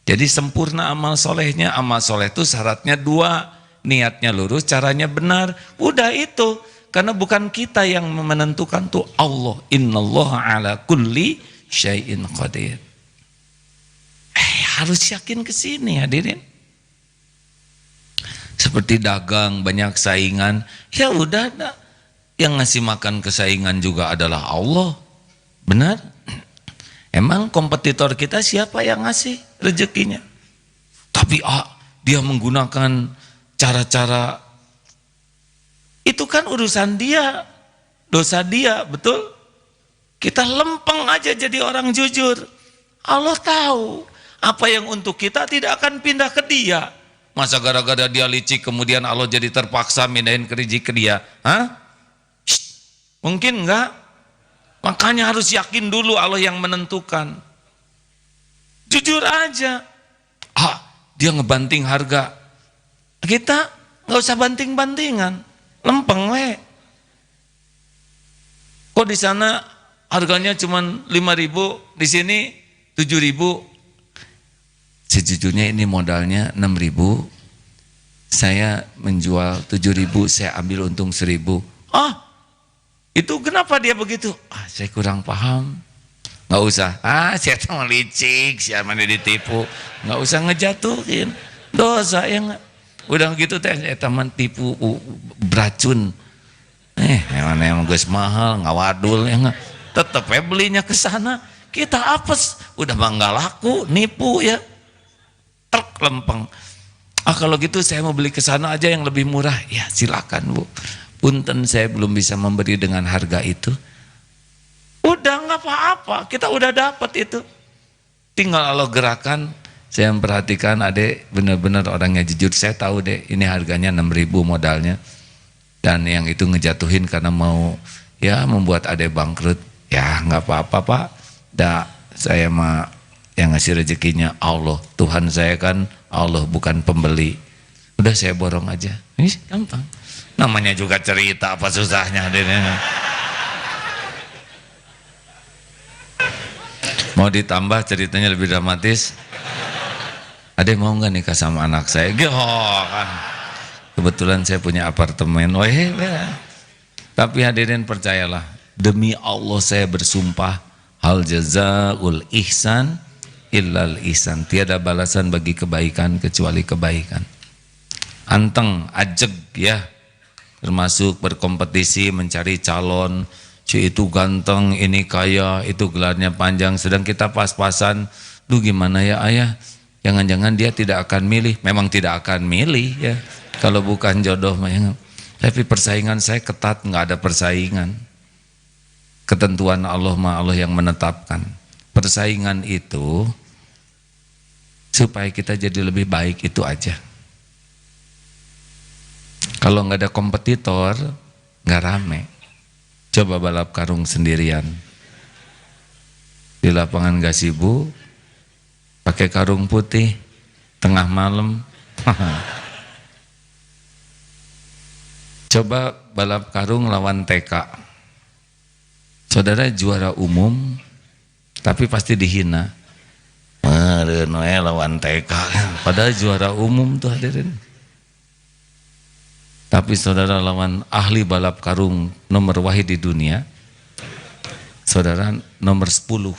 A: Jadi sempurna amal solehnya. Amal soleh itu syaratnya 2. Niatnya lurus, caranya benar. Udah itu. Karena bukan kita yang menentukan tuh Allah. Innallaha ala kulli syai'in qadir. Harus yakin ke sini hadirin. Seperti dagang banyak saingan, ya udah yang ngasih makan kesaingan juga adalah Allah. Benar? Emang kompetitor kita siapa yang ngasih? rezekinya. Tapi dia menggunakan cara-cara, itu kan urusan dia, dosa dia, betul? Kita lempeng aja jadi orang jujur. Allah tahu apa yang untuk kita tidak akan pindah ke dia. Masa gara-gara dia licik kemudian Allah jadi terpaksa mindahin rezeki ke dia? Mungkin enggak? Makanya harus yakin dulu Allah yang menentukan. Jujur aja. Dia ngebanting harga. Kita nggak usah banting-bantingan. Lempeng we. Kok di sana harganya cuma 5.000, di sini 7.000. Sejujurnya ini modalnya 6.000. Saya menjual 7.000, saya ambil untung 1.000. Itu kenapa dia begitu? Saya kurang paham. Nggak usah. Saya tahu licik, siapa mana ditipu. Nggak usah ngejatuhin. Dosa ya nggak. Udah gitu saya teman tipu beracun. Emang guys mahal, ngawadul ya nggak. Tetep belinya ke sana. Kita apes, udah nggak laku, nipu ya. Truk lempeng. Kalau gitu saya mau beli ke sana aja yang lebih murah. Ya silakan Bu. Punten saya belum bisa memberi dengan harga itu. Udah nggak apa-apa, kita udah dapat itu. Tinggal Allah gerakan. Saya memperhatikan adek benar-benar orangnya jujur. Saya tahu deh ini harganya 6.000 modalnya. Dan yang itu ngejatuhin karena mau ya membuat adek bangkrut. Ya nggak apa-apa Pak. Saya mah yang ngasih rezekinya Allah. Tuhan saya kan Allah, bukan pembeli. Udah saya borong aja. Ini gampang. Namanya juga cerita, apa susahnya hadirnya. Mau ditambah ceritanya lebih dramatis. Ada mau nggak nikah sama anak saya? Kan. Kebetulan saya punya apartemen. Tapi hadirin percayalah, demi Allah saya bersumpah, hal jazaul ihsan illal ihsan. Tiada balasan bagi kebaikan kecuali kebaikan. Anteng, ajeg ya. Termasuk berkompetisi mencari calon, itu ganteng, ini kaya, itu gelarnya panjang, sedang kita pas-pasan. Duh gimana ya ayah, jangan-jangan dia tidak akan milih. Memang tidak akan milih ya, kalau bukan jodoh. Tapi persaingan saya ketat, nggak ada persaingan. Ketentuan Allah Allah yang menetapkan. Persaingan itu supaya kita jadi lebih baik, itu aja. Kalau nggak ada kompetitor, nggak rame. Coba balap karung sendirian di lapangan gazebo, pakai karung putih, tengah malam. Coba balap karung lawan TK. Saudara juara umum, tapi pasti dihina. Lawan TK, padahal juara umum tuh hadirin. Tapi saudara lawan ahli balap karung nomor wahid di dunia, saudara nomor 10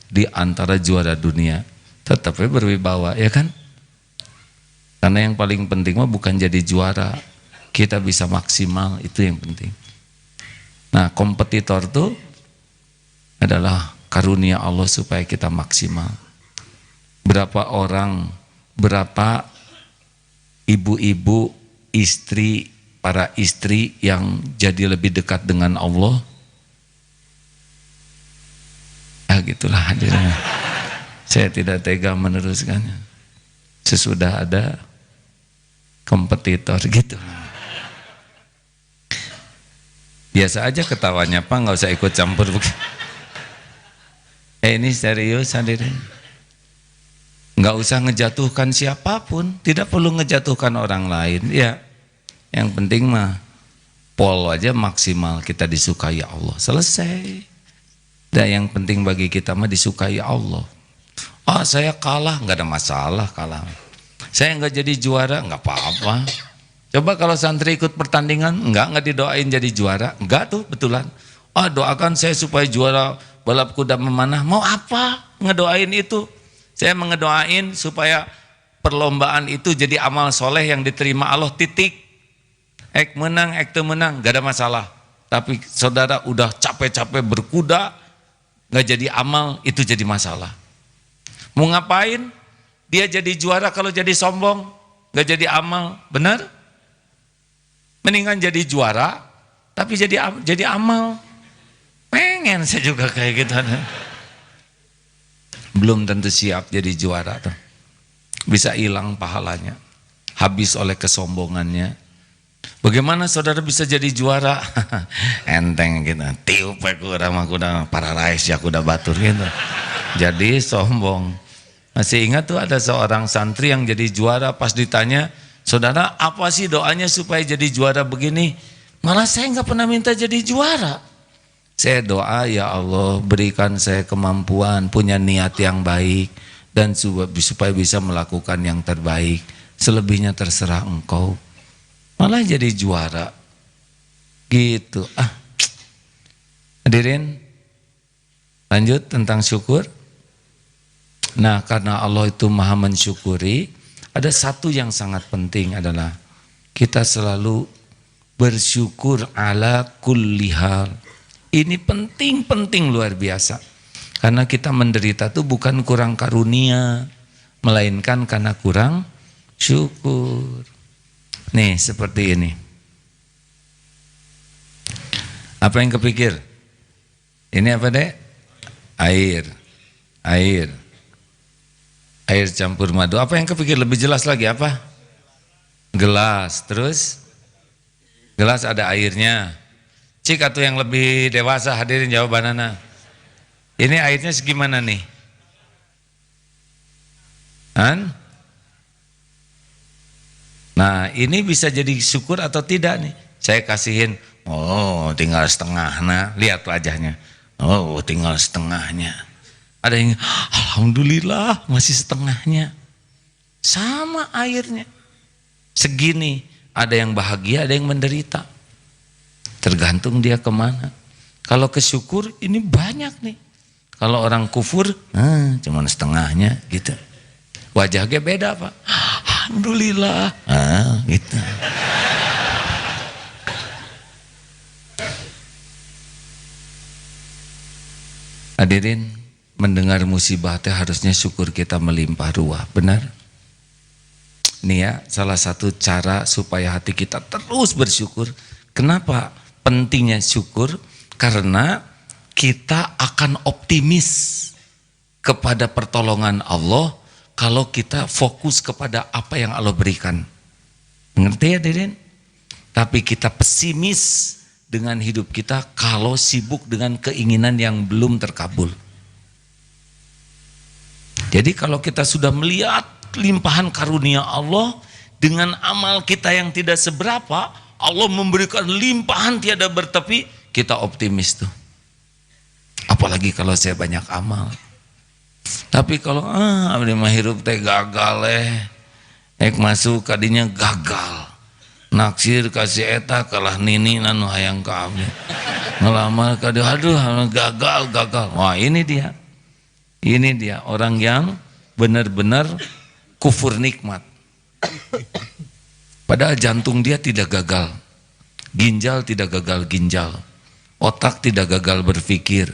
A: di antara juara dunia, tetapnya berwibawa, ya kan? Karena yang paling penting mah bukan jadi juara, kita bisa maksimal, itu yang penting. Nah, kompetitor tuh adalah karunia Allah supaya kita maksimal. Berapa orang, berapa ibu-ibu, istri, para istri yang jadi lebih dekat dengan Allah. Gitulah hadirnya. Saya tidak tega meneruskannya. Sesudah ada kompetitor gitu. Biasa aja ketawanya Pak, nggak usah ikut campur. Ini serius hadirin. Nggak usah ngejatuhkan siapapun, tidak perlu ngejatuhkan orang lain. Ya, yang penting mah pol aja maksimal, kita disukai Allah, selesai. Dan yang penting bagi kita mah disukai Allah. Saya kalah, nggak ada masalah kalah. Saya nggak jadi juara, nggak apa-apa. Coba kalau santri ikut pertandingan, nggak didoain jadi juara, nggak tuh betulan. Doakan saya supaya juara balap kuda memanah. Mau apa ngedoain itu? Saya mengedoain supaya perlombaan itu jadi amal soleh yang diterima Allah, titik. Ek menang, ek teu menang, gak ada masalah. Tapi saudara udah capek-capek berkuda, gak jadi amal, itu jadi masalah. Mau ngapain? dia jadi juara kalau jadi sombong, gak jadi amal, benar? Mendingan jadi juara, tapi jadi amal. Pengen saya juga kayak gitu. Belum tentu siap jadi juara tuh. Bisa hilang pahalanya, habis oleh kesombongannya. Bagaimana saudara bisa jadi juara? Enteng gitu, tiup aku udah para rais ya kuda batur gitu. Jadi sombong. Masih ingat tuh ada seorang santri yang jadi juara, pas ditanya, saudara apa sih doanya supaya jadi juara begini? Malah saya nggak pernah minta jadi juara. Saya doa, ya Allah berikan saya kemampuan, punya niat yang baik, dan supaya bisa melakukan yang terbaik. Selebihnya terserah engkau. Malah jadi juara. Gitu. Hadirin, lanjut tentang syukur. Nah, karena Allah itu maha mensyukuri, ada satu yang sangat penting adalah kita selalu bersyukur ala kulli hal. Ini penting luar biasa. Karena kita menderita itu bukan kurang karunia, melainkan karena kurang syukur. Nih seperti ini. Apa yang kepikir? Ini apa dek? Air campur madu. Apa yang kepikir lebih jelas lagi apa? Gelas. Terus? Gelas ada airnya. Cik atau yang lebih dewasa hadirin jawabannya. Ini airnya segimana nih? Nah ini bisa jadi syukur atau tidak nih? Saya kasihin, oh tinggal setengah, nah lihat wajahnya, oh tinggal setengahnya. Ada yang alhamdulillah masih setengahnya. Sama airnya, segini. Ada yang bahagia, ada yang menderita. Tergantung dia kemana. Kalau kesyukur ini banyak nih. Kalau orang kufur, cuma setengahnya gitu. Wajahnya beda Pak. Alhamdulillah. Gitu. Hadirin, mendengar musibah teh harusnya syukur kita melimpah ruah, benar? Ini ya salah satu cara supaya hati kita terus bersyukur. Kenapa pentingnya syukur? Karena kita akan optimis kepada pertolongan Allah kalau kita fokus kepada apa yang Allah berikan. Mengerti ya hadirin? Tapi kita pesimis dengan hidup kita kalau sibuk dengan keinginan yang belum terkabul. Jadi kalau kita sudah melihat limpahan karunia Allah dengan amal kita yang tidak seberapa, Allah memberikan limpahan tiada bertepi, kita optimis tuh. Apalagi kalau saya banyak amal. Tapi kalau abdi mah hirup teh gagal masuk kadinya gagal. Naksir kasih eta kalah nini nanu hayang ka abdi. Ngelamar kadi aduh gagal. Wah, ini dia. Ini dia orang yang benar-benar kufur nikmat. Padahal jantung dia tidak gagal. Ginjal tidak gagal ginjal. Otak tidak gagal berpikir.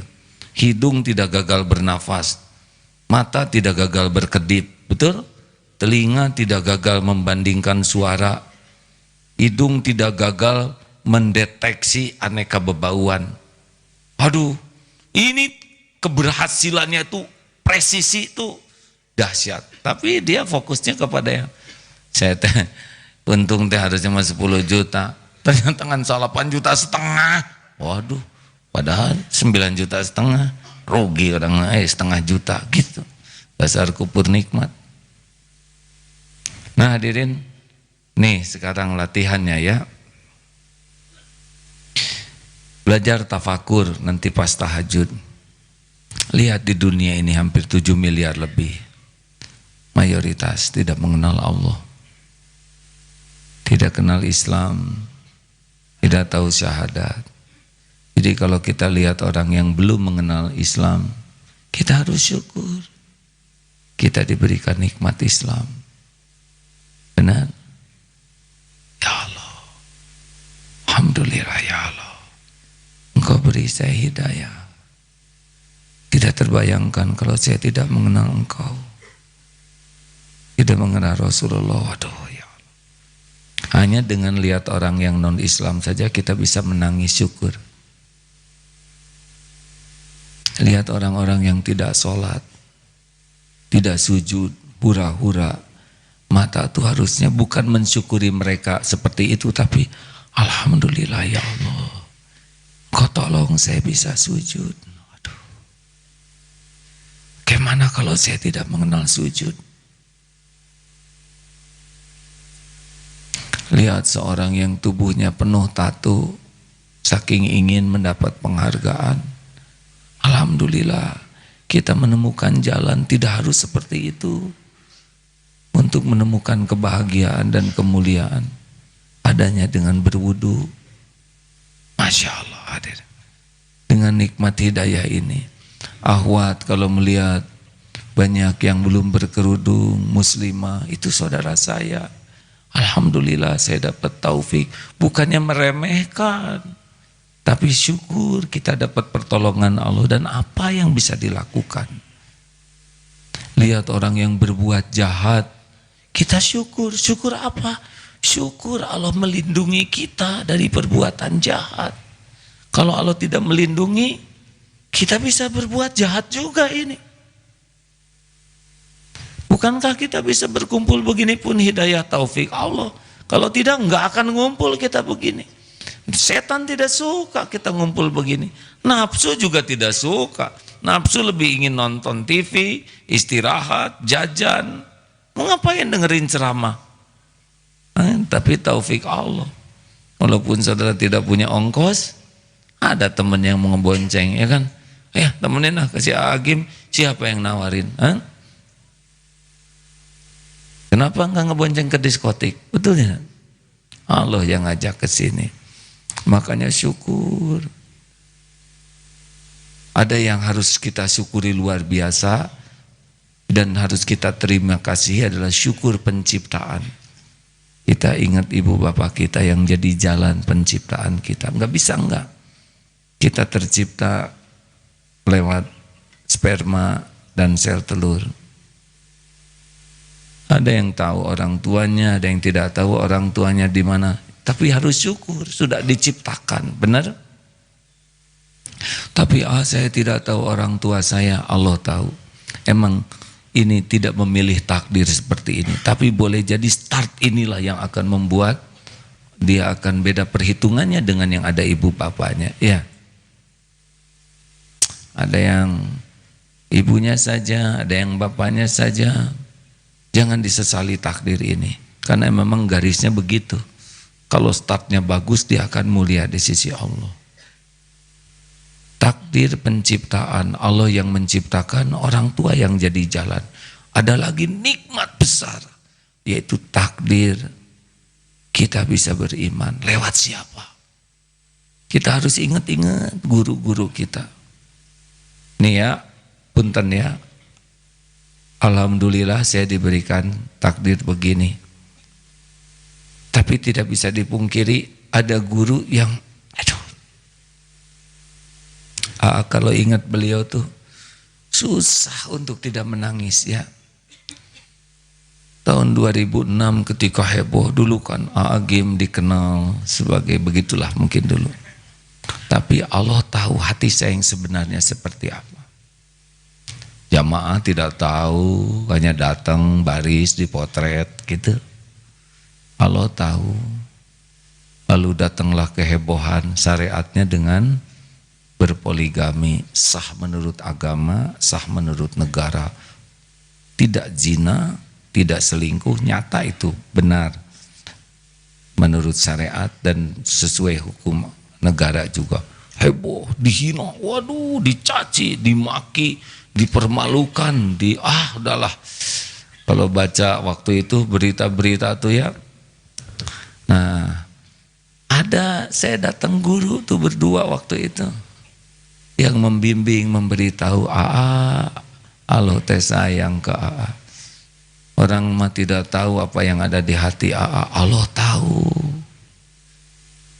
A: Hidung tidak gagal bernafas. Mata tidak gagal berkedip. Betul? Telinga tidak gagal membandingkan suara. Hidung tidak gagal mendeteksi aneka bebauan. Aduh, ini keberhasilannya itu presisi itu dahsyat. Tapi dia fokusnya kepada yang saya teh untung teh harusnya mah 10 juta. Ternyata kan 8,5 juta. Waduh, padahal 9,5 juta. Rugi orang setengah juta gitu. Dasar kufur nikmat. Nah hadirin, nih sekarang latihannya ya. Belajar tafakur nanti pas tahajud. Lihat di dunia ini hampir 7 miliar lebih. Mayoritas tidak mengenal Allah. Tidak kenal Islam. Tidak tahu syahadat. Jadi kalau kita lihat orang yang belum mengenal Islam, kita harus syukur. Kita diberikan nikmat Islam. Benar? Ya Allah. Alhamdulillah ya Allah. Engkau beri saya hidayah. Tidak terbayangkan kalau saya tidak mengenal Engkau. tidak mengenal Rasulullah. Waduh ya Allah. Hanya dengan lihat orang yang non-Islam saja kita bisa menangis syukur. Lihat orang-orang yang tidak sholat, tidak sujud, hura-hura, mata tuh harusnya bukan mensyukuri mereka seperti itu, tapi alhamdulillah ya Allah, Kau tolong saya bisa sujud. Aduh, bagaimana kalau saya tidak mengenal sujud? Lihat seorang yang tubuhnya penuh tato, saking ingin mendapat penghargaan. Alhamdulillah, kita menemukan jalan tidak harus seperti itu. Untuk menemukan kebahagiaan dan kemuliaan adanya dengan berwudu. Masya Allah hadir. Dengan nikmat hidayah ini, akhwat kalau melihat banyak yang belum berkerudung muslimah, itu saudara saya. Alhamdulillah saya dapat taufik. Bukannya meremehkan, tapi syukur kita dapat pertolongan Allah. Dan apa yang bisa dilakukan? Lihat orang yang berbuat jahat, kita syukur. Syukur apa? Syukur Allah melindungi kita dari perbuatan jahat. Kalau Allah tidak melindungi, kita bisa berbuat jahat juga ini. Bukankah kita bisa berkumpul begini pun hidayah taufik Allah? Kalau tidak, enggak akan ngumpul kita begini. Setan tidak suka kita ngumpul begini. Nafsu juga tidak suka. Nafsu lebih ingin nonton TV, istirahat, jajan. Mau ngapain dengerin ceramah? Tapi taufik Allah. Walaupun saudara tidak punya ongkos, ada teman yang mau ngebonceng, ya kan? Temenin lah, kasih Agim. Siapa yang nawarin? Kenapa enggak ngebonceng ke diskotik? Betul ya? Allah yang ngajak ke sini. Makanya syukur. Ada yang harus kita syukuri luar biasa dan harus kita terima kasih adalah syukur penciptaan. Kita ingat ibu bapak kita yang jadi jalan penciptaan kita. Enggak bisa enggak. Kita tercipta lewat sperma dan sel telur. Ada yang tahu orang tuanya, ada yang tidak tahu orang tuanya di mana. Tapi harus syukur, sudah diciptakan, benar? Tapi saya tidak tahu orang tua saya, Allah tahu. Emang ini tidak memilih takdir seperti ini, tapi boleh jadi start inilah yang akan membuat dia akan beda perhitungannya dengan yang ada ibu bapaknya. Ya, ada yang ibunya saja, ada yang bapaknya saja. Jangan disesali takdir ini, karena memang garisnya begitu. Kalau startnya bagus, dia akan mulia di sisi Allah. Takdir penciptaan, Allah yang menciptakan, orang tua yang jadi jalan. Ada lagi nikmat besar, yaitu takdir kita bisa beriman. Lewat siapa? Kita harus ingat-ingat guru-guru kita. Nih ya, punten ya, alhamdulillah saya diberikan takdir begini. Tapi tidak bisa dipungkiri ada guru yang, kalau ingat beliau tuh susah untuk tidak menangis ya. Tahun 2006 ketika heboh dulu kan Agim dikenal sebagai begitulah mungkin dulu. Tapi Allah tahu hati saya yang sebenarnya seperti apa. Jamaah tidak tahu, hanya datang baris dipotret gitu. Allah tahu. Lalu datanglah kehebohan syariatnya dengan berpoligami, sah menurut agama, sah menurut negara. Tidak zina, tidak selingkuh, nyata itu benar menurut syariat dan sesuai hukum negara juga. Heboh, dihina, waduh, dicaci, dimaki, dipermalukan, udahlah. Kalau baca waktu itu berita-berita tuh ya. Nah, saya datang guru tuh berdua waktu itu yang membimbing, memberitahu Allah teh sayang ke orang mah tidak tahu apa yang ada di hati Allah tahu.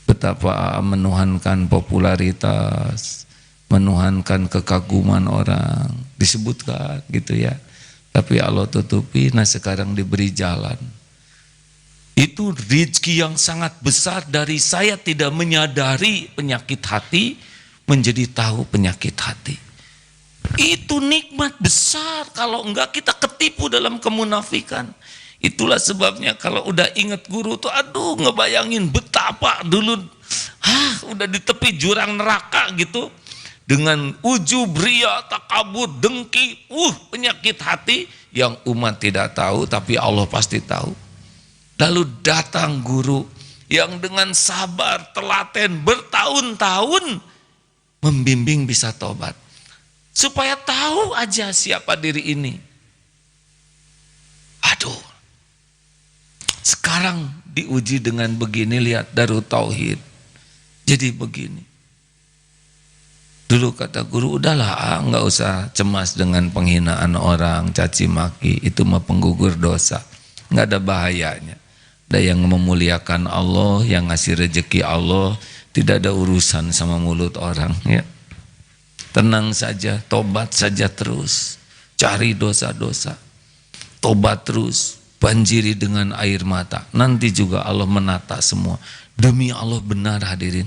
A: Betapa menuhankan popularitas, menuhankan kekaguman orang, disebutkan gitu ya. Tapi Allah tutupi, nah sekarang diberi jalan. Itu rezeki yang sangat besar dari saya tidak menyadari penyakit hati menjadi tahu penyakit hati. Itu nikmat besar, kalau enggak kita ketipu dalam kemunafikan. Itulah sebabnya kalau udah ingat guru tuh aduh ngebayangin betapa dulu udah di tepi jurang neraka gitu. Dengan ujub, ria, takabur, dengki, penyakit hati yang umat tidak tahu tapi Allah pasti tahu. Lalu datang guru yang dengan sabar, telaten, bertahun-tahun membimbing bisa tobat. Supaya tahu aja siapa diri ini. Aduh, sekarang diuji dengan begini, lihat Darut Tauhid. Jadi begini. Dulu kata guru, udahlah nggak usah cemas dengan penghinaan orang, caci maki, itu mah penggugur dosa. Nggak ada bahayanya. Ada yang memuliakan Allah, yang ngasih rezeki Allah, tidak ada urusan sama mulut orang. Ya. Tenang saja, tobat saja terus. Cari dosa-dosa. Tobat terus, banjiri dengan air mata. Nanti juga Allah menata semua. Demi Allah benar hadirin.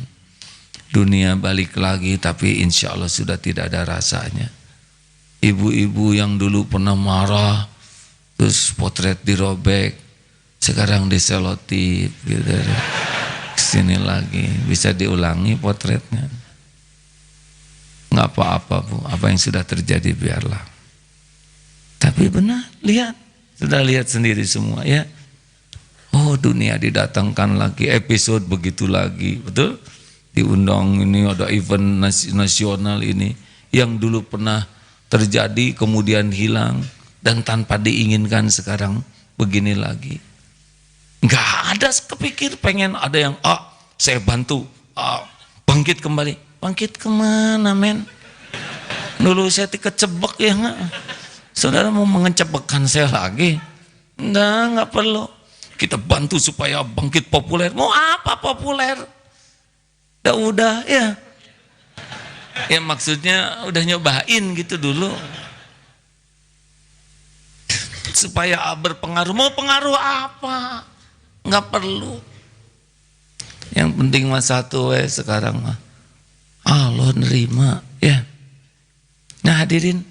A: Dunia balik lagi tapi insya Allah sudah tidak ada rasanya. Ibu-ibu yang dulu pernah marah, terus potret dirobek, sekarang diselotip gitu. Kesini lagi, bisa diulangi potretnya. Nggak apa-apa Bu, apa yang sudah terjadi biarlah. Tapi benar, lihat, sudah lihat sendiri semua ya. Oh dunia didatangkan lagi, episode begitu lagi, betul? Diundang ini ada event nasional ini yang dulu pernah terjadi kemudian hilang dan tanpa diinginkan sekarang begini lagi. Nggak ada kepikir pengen ada yang saya bantu bangkit kembali. Bangkit kemana men? Dulu saya kecebek ya nggak? Saudara mau mengecepekkan saya lagi? Nggak perlu. Kita bantu supaya bangkit populer. Mau apa populer? Udah ya. Ya maksudnya udah nyobain gitu dulu. Supaya berpengaruh. Mau pengaruh apa? Nggak perlu. Yang penting mah satu sekarang mah. Allah nerima ya. Nah hadirin,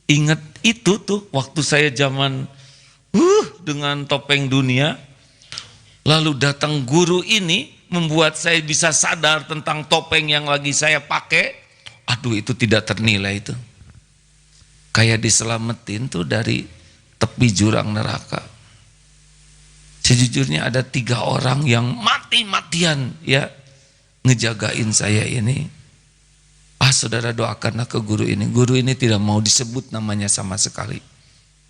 A: ingat itu tuh waktu saya zaman dengan topeng dunia. Lalu datang guru ini membuat saya bisa sadar tentang topeng yang lagi saya pakai. Aduh itu tidak ternilai itu. Kayak diselamatin tuh dari tepi jurang neraka. Sejujurnya ada 3 orang yang mati-matian ya ngejagain saya ini. Saudara doakanlah ke guru ini. Guru ini tidak mau disebut namanya sama sekali.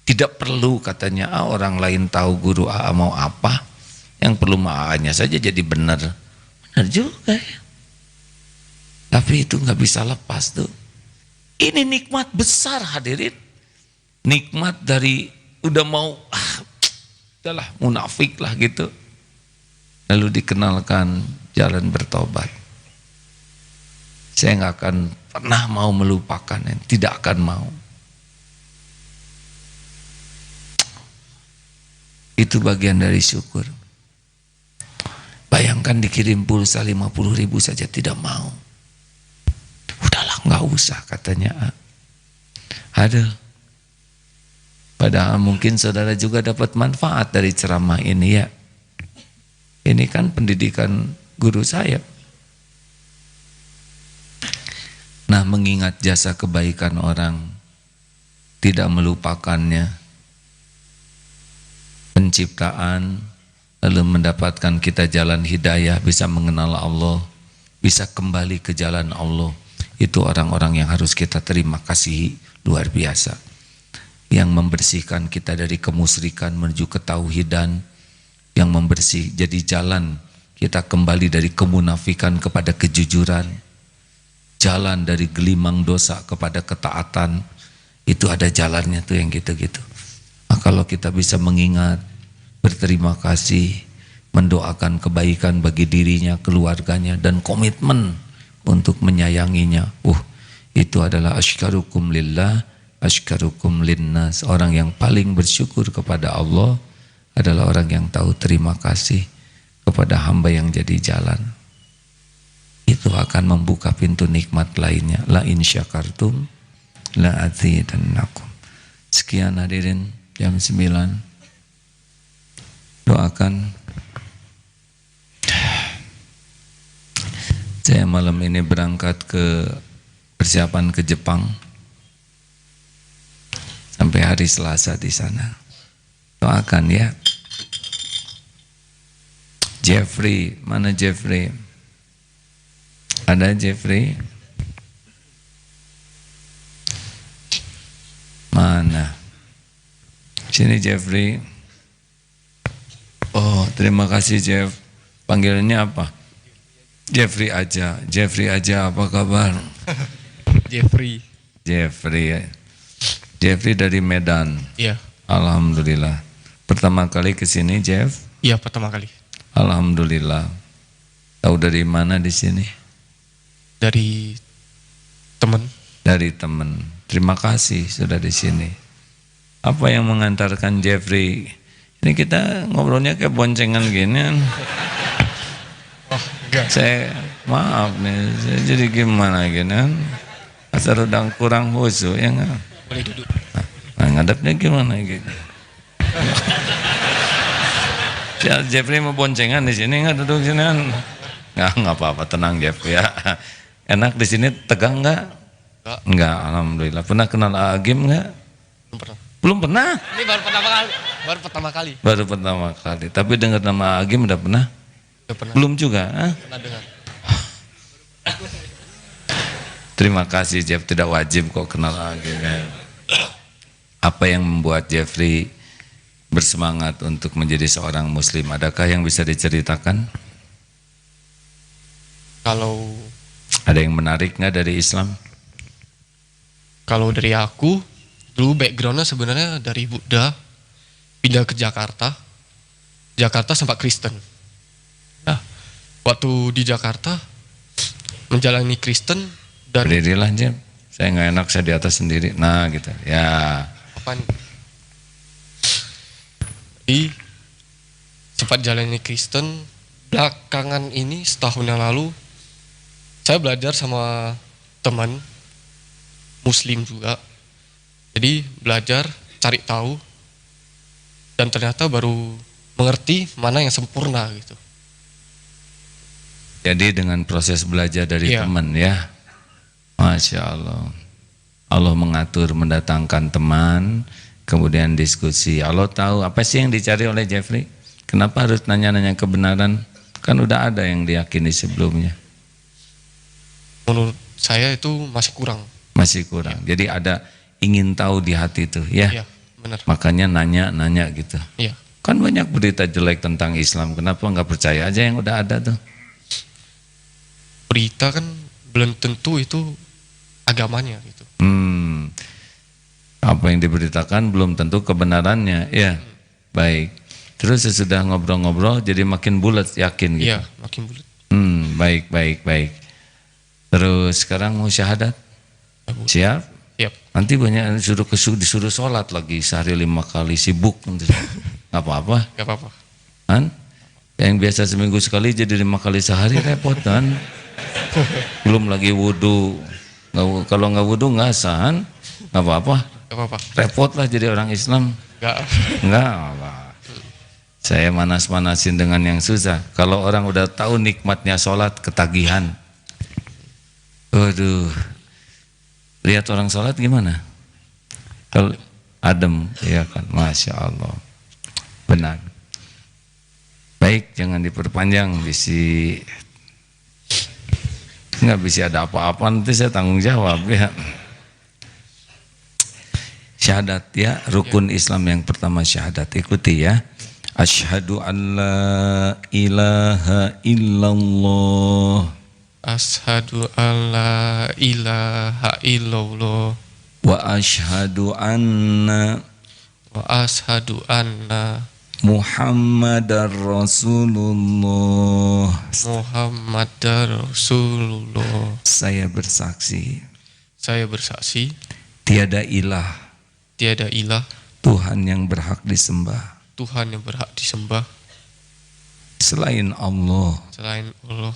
A: Tidak perlu katanya orang lain tahu guru mau apa. Yang perlu A-nya saja jadi benar. Benar juga ya. Tapi itu nggak bisa lepas tuh. Ini nikmat besar hadirin. Nikmat dari udah mau udahlah munafik lah gitu. Lalu dikenalkan jalan bertobat. Saya nggak akan pernah mau melupakan, tidak akan mau. Itu bagian dari syukur. Bayangkan dikirim pulsa 50.000 saja tidak mau. Udahlah nggak usah katanya. Ada. Padahal mungkin saudara juga dapat manfaat dari ceramah ini ya. Ini kan pendidikan guru saya. Nah mengingat jasa kebaikan orang, tidak melupakannya, penciptaan, lalu mendapatkan kita jalan hidayah, bisa mengenal Allah, bisa kembali ke jalan Allah. Itu orang-orang yang harus kita terima kasih luar biasa. Yang membersihkan kita dari kemusyrikan menuju ketauhidan, yang membersih jadi jalan kita kembali dari kemunafikan kepada kejujuran, jalan dari gelimang dosa kepada ketaatan. Itu ada jalannya tuh yang gitu-gitu. Nah, kalau kita bisa mengingat, berterima kasih, mendoakan kebaikan bagi dirinya, keluarganya, dan komitmen untuk menyayanginya. Itu adalah asykarukum lillah Ashkarukum linnas, orang yang paling bersyukur kepada Allah adalah orang yang tahu terima kasih kepada hamba yang jadi jalan. Itu akan membuka pintu nikmat lainnya. La in syakartum la azidannakum. Sekian hadirin, jam 9. Doakan saya malam ini berangkat ke persiapan ke Jepang sampai hari Selasa di sana. Doakan ya. Jeffrey, mana Jeffrey? Ada Jeffrey? Mana? Sini Jeffrey. Oh, terima kasih Jeff. Panggilannya apa? Jeffrey aja. Jeffrey aja, apa kabar?
D: Jeffrey.
A: Jeffrey. Jeffrey dari Medan.
D: Iya.
A: Alhamdulillah. Pertama kali ke sini, Jeff?
D: Iya, pertama kali.
A: Alhamdulillah. Tahu dari mana di sini?
D: Dari teman.
A: Dari teman. Terima kasih sudah di sini. Apa yang mengantarkan Jeffrey? Ini kita ngobrolnya kayak boncengan gini.
D: Oh, enggak.
A: Saya maaf nih, saya jadi gimana gini? Asal udah kurang khusyuk ya enggak?
D: Boleh duduk.
A: Nah, ngadepnya gimana gitu? Ya, Jeffrey mau boncengan di sini nggak duduk sini? Nggak apa-apa, tenang Jeff ya. Enak di sini, tegang nggak? Nggak, alhamdulillah. Pernah kenal Agim nggak?
D: Belum pernah.
A: Belum pernah?
D: Ini baru pertama kali. Baru pertama kali.
A: Baru pertama kali. Tapi dengar nama Agim udah pernah?
D: Udah pernah.
A: Belum juga?
D: Pernah dengar.
A: Terima kasih Jeff, tidak wajib kok kenal Agim. Apa yang membuat Jeffrey bersemangat untuk menjadi seorang muslim? Adakah yang bisa diceritakan?
D: Kalau
A: Ada yang menarik nggak dari Islam?
D: dari aku, dulu backgroundnya sebenarnya dari Buddha, pindah ke Jakarta. Jakarta sempat Kristen. Nah, waktu di Jakarta menjalani Kristen dan
A: Berdirilah Jeff, saya nggak enak saya di atas sendiri. Nah gitu, ya.
D: apa nih? Di sempat jalani Kristen, belakangan ini setahun yang lalu saya belajar sama teman Muslim juga. Jadi belajar, cari tahu, dan ternyata baru mengerti mana yang sempurna gitu.
A: Jadi dengan proses belajar dari
D: Iya.
A: teman ya, Masya Allah. Allah mengatur mendatangkan teman, kemudian diskusi. Allah tahu apa sih yang dicari oleh Jeffrey? Kenapa harus nanya-nanya kebenaran? Kan udah ada yang diyakini sebelumnya.
D: Menurut saya itu masih kurang.
A: Masih kurang. Jadi ada ingin tahu di hati itu ya.
D: Iya, benar.
A: Makanya nanya-nanya gitu.
D: Iya.
A: Kan banyak berita jelek tentang Islam. Kenapa nggak percaya aja yang udah ada tuh?
D: Berita kan belum tentu itu agamanya gitu.
A: Apa yang diberitakan belum tentu kebenarannya. Ya, baik. Terus sesudah ngobrol-ngobrol jadi makin bulat yakin gitu.
D: Iya, makin bulat.
A: Baik. Terus sekarang mau syahadat? Siap?
D: Siap.
A: Nanti banyak disuruh sholat lagi sehari 5 kali, sibuk. Nggak apa-apa.
D: Gak apa-apa.
A: Kan? Yang biasa seminggu sekali jadi 5 kali sehari repot kan? Belum lagi wudhu. Kalau nggak wudhu nggak sah kan? Nggak apa-apa.
D: Gak apa-apa.
A: Repot lah jadi orang Islam.
D: Gak.
A: Enggak apa. Saya manas-manasin dengan yang susah. Kalau orang udah tahu nikmatnya sholat, ketagihan. Waduh. Lihat orang sholat gimana? Kalau adem, ya kan, Masya Allah. Benar. Baik, jangan diperpanjang. Nggak bisa ada apa-apa, nanti saya tanggung jawab ya. Syahadat ya, rukun Islam yang pertama syahadat. Ikuti ya. Asyhadu an la ilaha illallah
D: Asyhadu alla ilaha illallah
A: wa asyhadu anna
D: wa asyhadu anna
A: Muhammadar Rasulullah.
D: Muhammadar Rasulullah.
A: Saya bersaksi
D: Saya bersaksi
A: tiada ilah
D: tiada ilah
A: Tuhan yang berhak disembah
D: Tuhan yang berhak disembah
A: selain Allah,
D: selain Allah,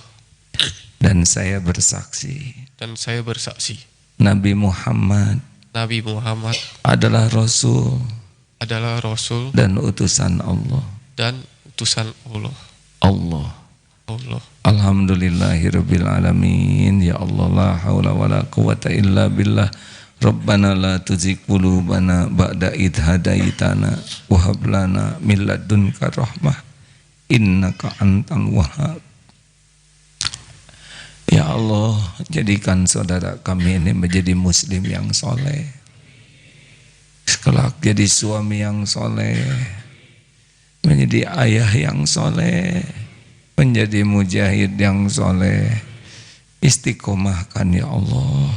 A: dan saya bersaksi
D: dan saya bersaksi
A: Nabi Muhammad
D: Nabi Muhammad
A: adalah Rasul
D: adalah Rasul
A: dan utusan Allah.
D: dan utusan Allah.
A: Allah. Alhamdulillahirabbil alamin. Ya Allah, la haula wala quwata illa billah. Rabbana la tuzigh qulubana ba'da idh hadaitana wa hab lana min ladunka rahmah innaka antal wahhab. Ya Allah, jadikan saudara kami ini menjadi muslim yang soleh, kelak jadi suami yang soleh, menjadi ayah yang soleh, menjadi mujahid yang soleh. Istiqomahkan ya Allah,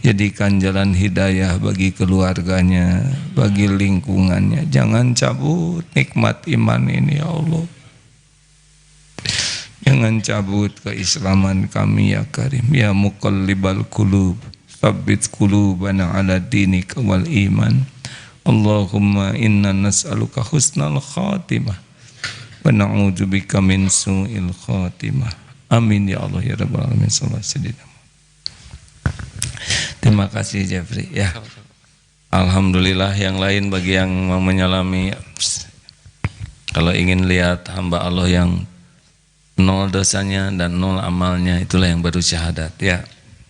A: jadikan jalan hidayah bagi keluarganya, bagi lingkungannya. Jangan cabut nikmat iman ini ya Allah. Jangan cabut keislaman kami ya Karim. Ya muqallibal qulub, tsabbit qulubana ala dinika wal iman. Allahumma inna nas'aluka husnal khatimah wa na'udzubika min su'il khatimah. Amin ya Allah ya rabbal alamin. Sallallahu alaihi wasallam. Terima kasih Jeffrey ya. Alhamdulillah. Yang lain bagi yang mau menyalami, kalau ingin lihat hamba Allah yang nol dosanya dan nol amalnya, itulah yang baru syahadat ya.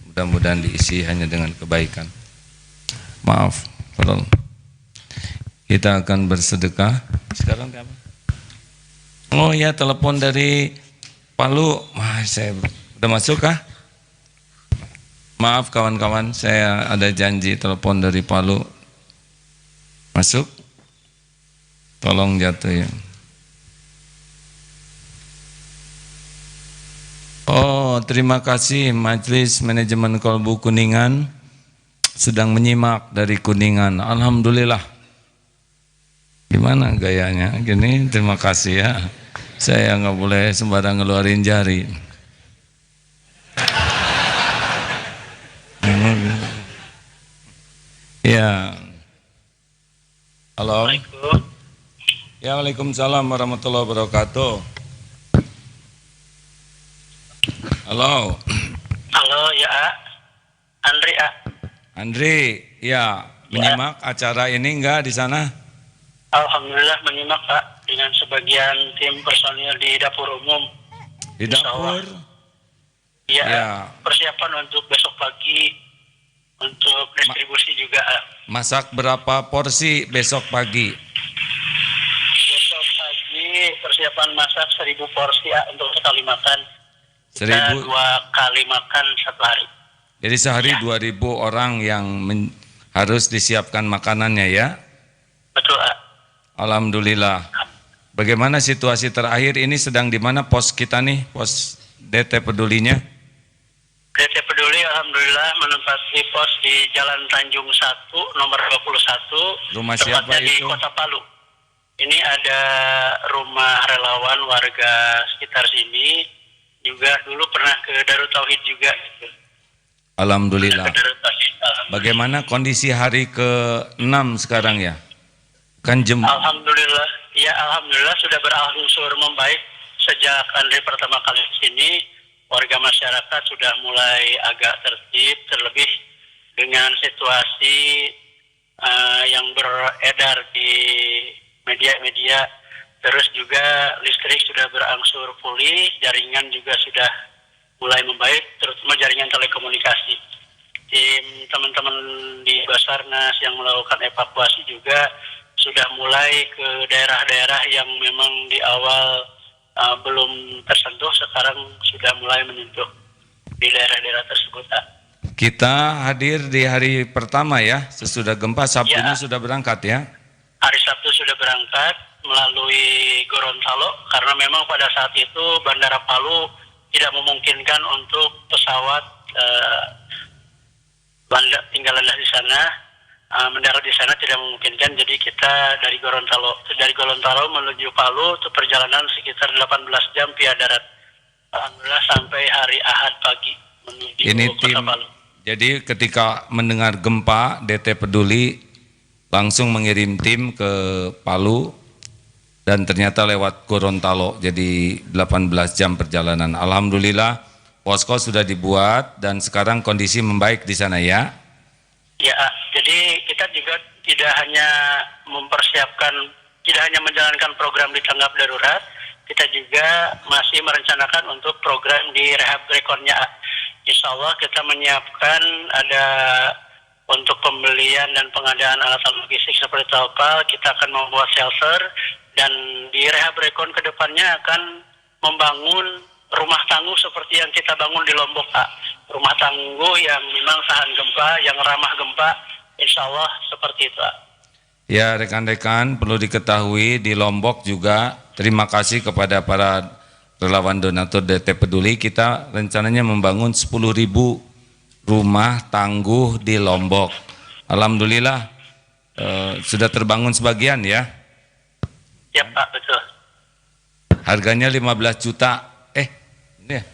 A: Mudah-mudahan diisi hanya dengan kebaikan. Maaf, tolong. Kita akan bersedekah. Sekarang apa? Oh ya, telepon dari Palu. Wah, saya udah masuk kah? Maaf kawan-kawan, saya ada janji telepon dari Palu. Masuk? Tolong jatuh ya. Oh, terima kasih Majelis Manajemen Kolbu Kuningan sedang menyimak dari Kuningan. Alhamdulillah. Gimana gayanya? Gini, terima kasih ya. Saya nggak boleh sembarang ngeluarin jari. Ya. Halo. Ya, Waalaikumsalam warahmatullahi wabarakatuh. Halo.
E: Halo ya, Andri A.
A: Andri, ya, menyimak acara ini enggak di sana?
E: Alhamdulillah menyimak Pak dengan sebagian tim personil di dapur umum.
A: Di dapur?
E: Iya,
A: Ya.
E: persiapan untuk besok pagi untuk distribusi juga.
A: Masak berapa porsi besok pagi?
E: Besok pagi persiapan masak 1000 porsi untuk sekali makan. Kita
A: 1000.
E: 2 kali makan satu hari.
A: Jadi sehari
E: Ya.
A: 2000 orang yang harus disiapkan makanannya ya?
E: Betul Pak.
A: Alhamdulillah. Bagaimana situasi terakhir ini, sedang di mana pos kita nih, pos DT Pedulinya?
E: DT Peduli Alhamdulillah menempati pos di Jalan Tanjung 1 nomor 21.
A: Rumah siapa
E: tepatnya di
A: itu?
E: Kota Palu. Ini ada rumah relawan warga sekitar sini. Juga dulu pernah ke Darut Tauhid juga.
A: Alhamdulillah.
E: Ke Darut Tauhid.
A: Bagaimana kondisi hari ke-6 sekarang ya? Kan
E: Alhamdulillah, ya alhamdulillah sudah berangsur membaik sejak Andri pertama kali ke sini. Warga masyarakat sudah mulai agak tertib, terlebih dengan situasi yang beredar di media-media. Terus juga listrik sudah berangsur pulih, jaringan juga sudah mulai membaik, terutama jaringan telekomunikasi. Tim teman-teman di Basarnas yang melakukan evakuasi juga sudah mulai ke daerah-daerah yang memang di awal belum tersentuh, sekarang sudah mulai menyentuh di daerah-daerah tersebut.
A: kita hadir di hari pertama ya, sesudah gempa. Sabtunya
E: Ya.
A: sudah berangkat ya?
E: Hari Sabtu sudah berangkat melalui Gorontalo karena memang pada saat itu Bandara Palu tidak memungkinkan untuk pesawat tinggal landas di sana, mendarat di sana tidak memungkinkan. Jadi kita dari Gorontalo menuju Palu itu perjalanan sekitar 18 jam via darat. Alhamdulillah sampai hari Ahad pagi menuju
A: Ini
E: Kota
A: tim
E: Palu.
A: Jadi ketika mendengar gempa, DT Peduli langsung mengirim tim ke Palu dan ternyata lewat Gorontalo, jadi 18 jam perjalanan. Alhamdulillah posko sudah dibuat dan sekarang kondisi membaik di sana ya.
E: Ya, jadi kita juga tidak hanya menjalankan program di tanggap darurat, kita juga masih merencanakan untuk program di rehab rekonnya. Insya Allah kita menyiapkan ada untuk pembelian dan pengadaan alat logistik seperti terpal, kita akan membuat shelter, dan di rehab rekon ke depannya akan membangun rumah tangguh seperti yang kita bangun di Lombok, Pak. Rumah tangguh yang memang tahan gempa, yang ramah gempa, insya Allah seperti itu, Pak.
A: Ya rekan-rekan, perlu diketahui di Lombok juga, terima kasih kepada para relawan donatur DT Peduli, kita rencananya membangun 10.000 rumah tangguh di Lombok. Alhamdulillah sudah terbangun sebagian ya.
E: Ya Pak, betul.
A: Harganya 15 juta. Ini ya.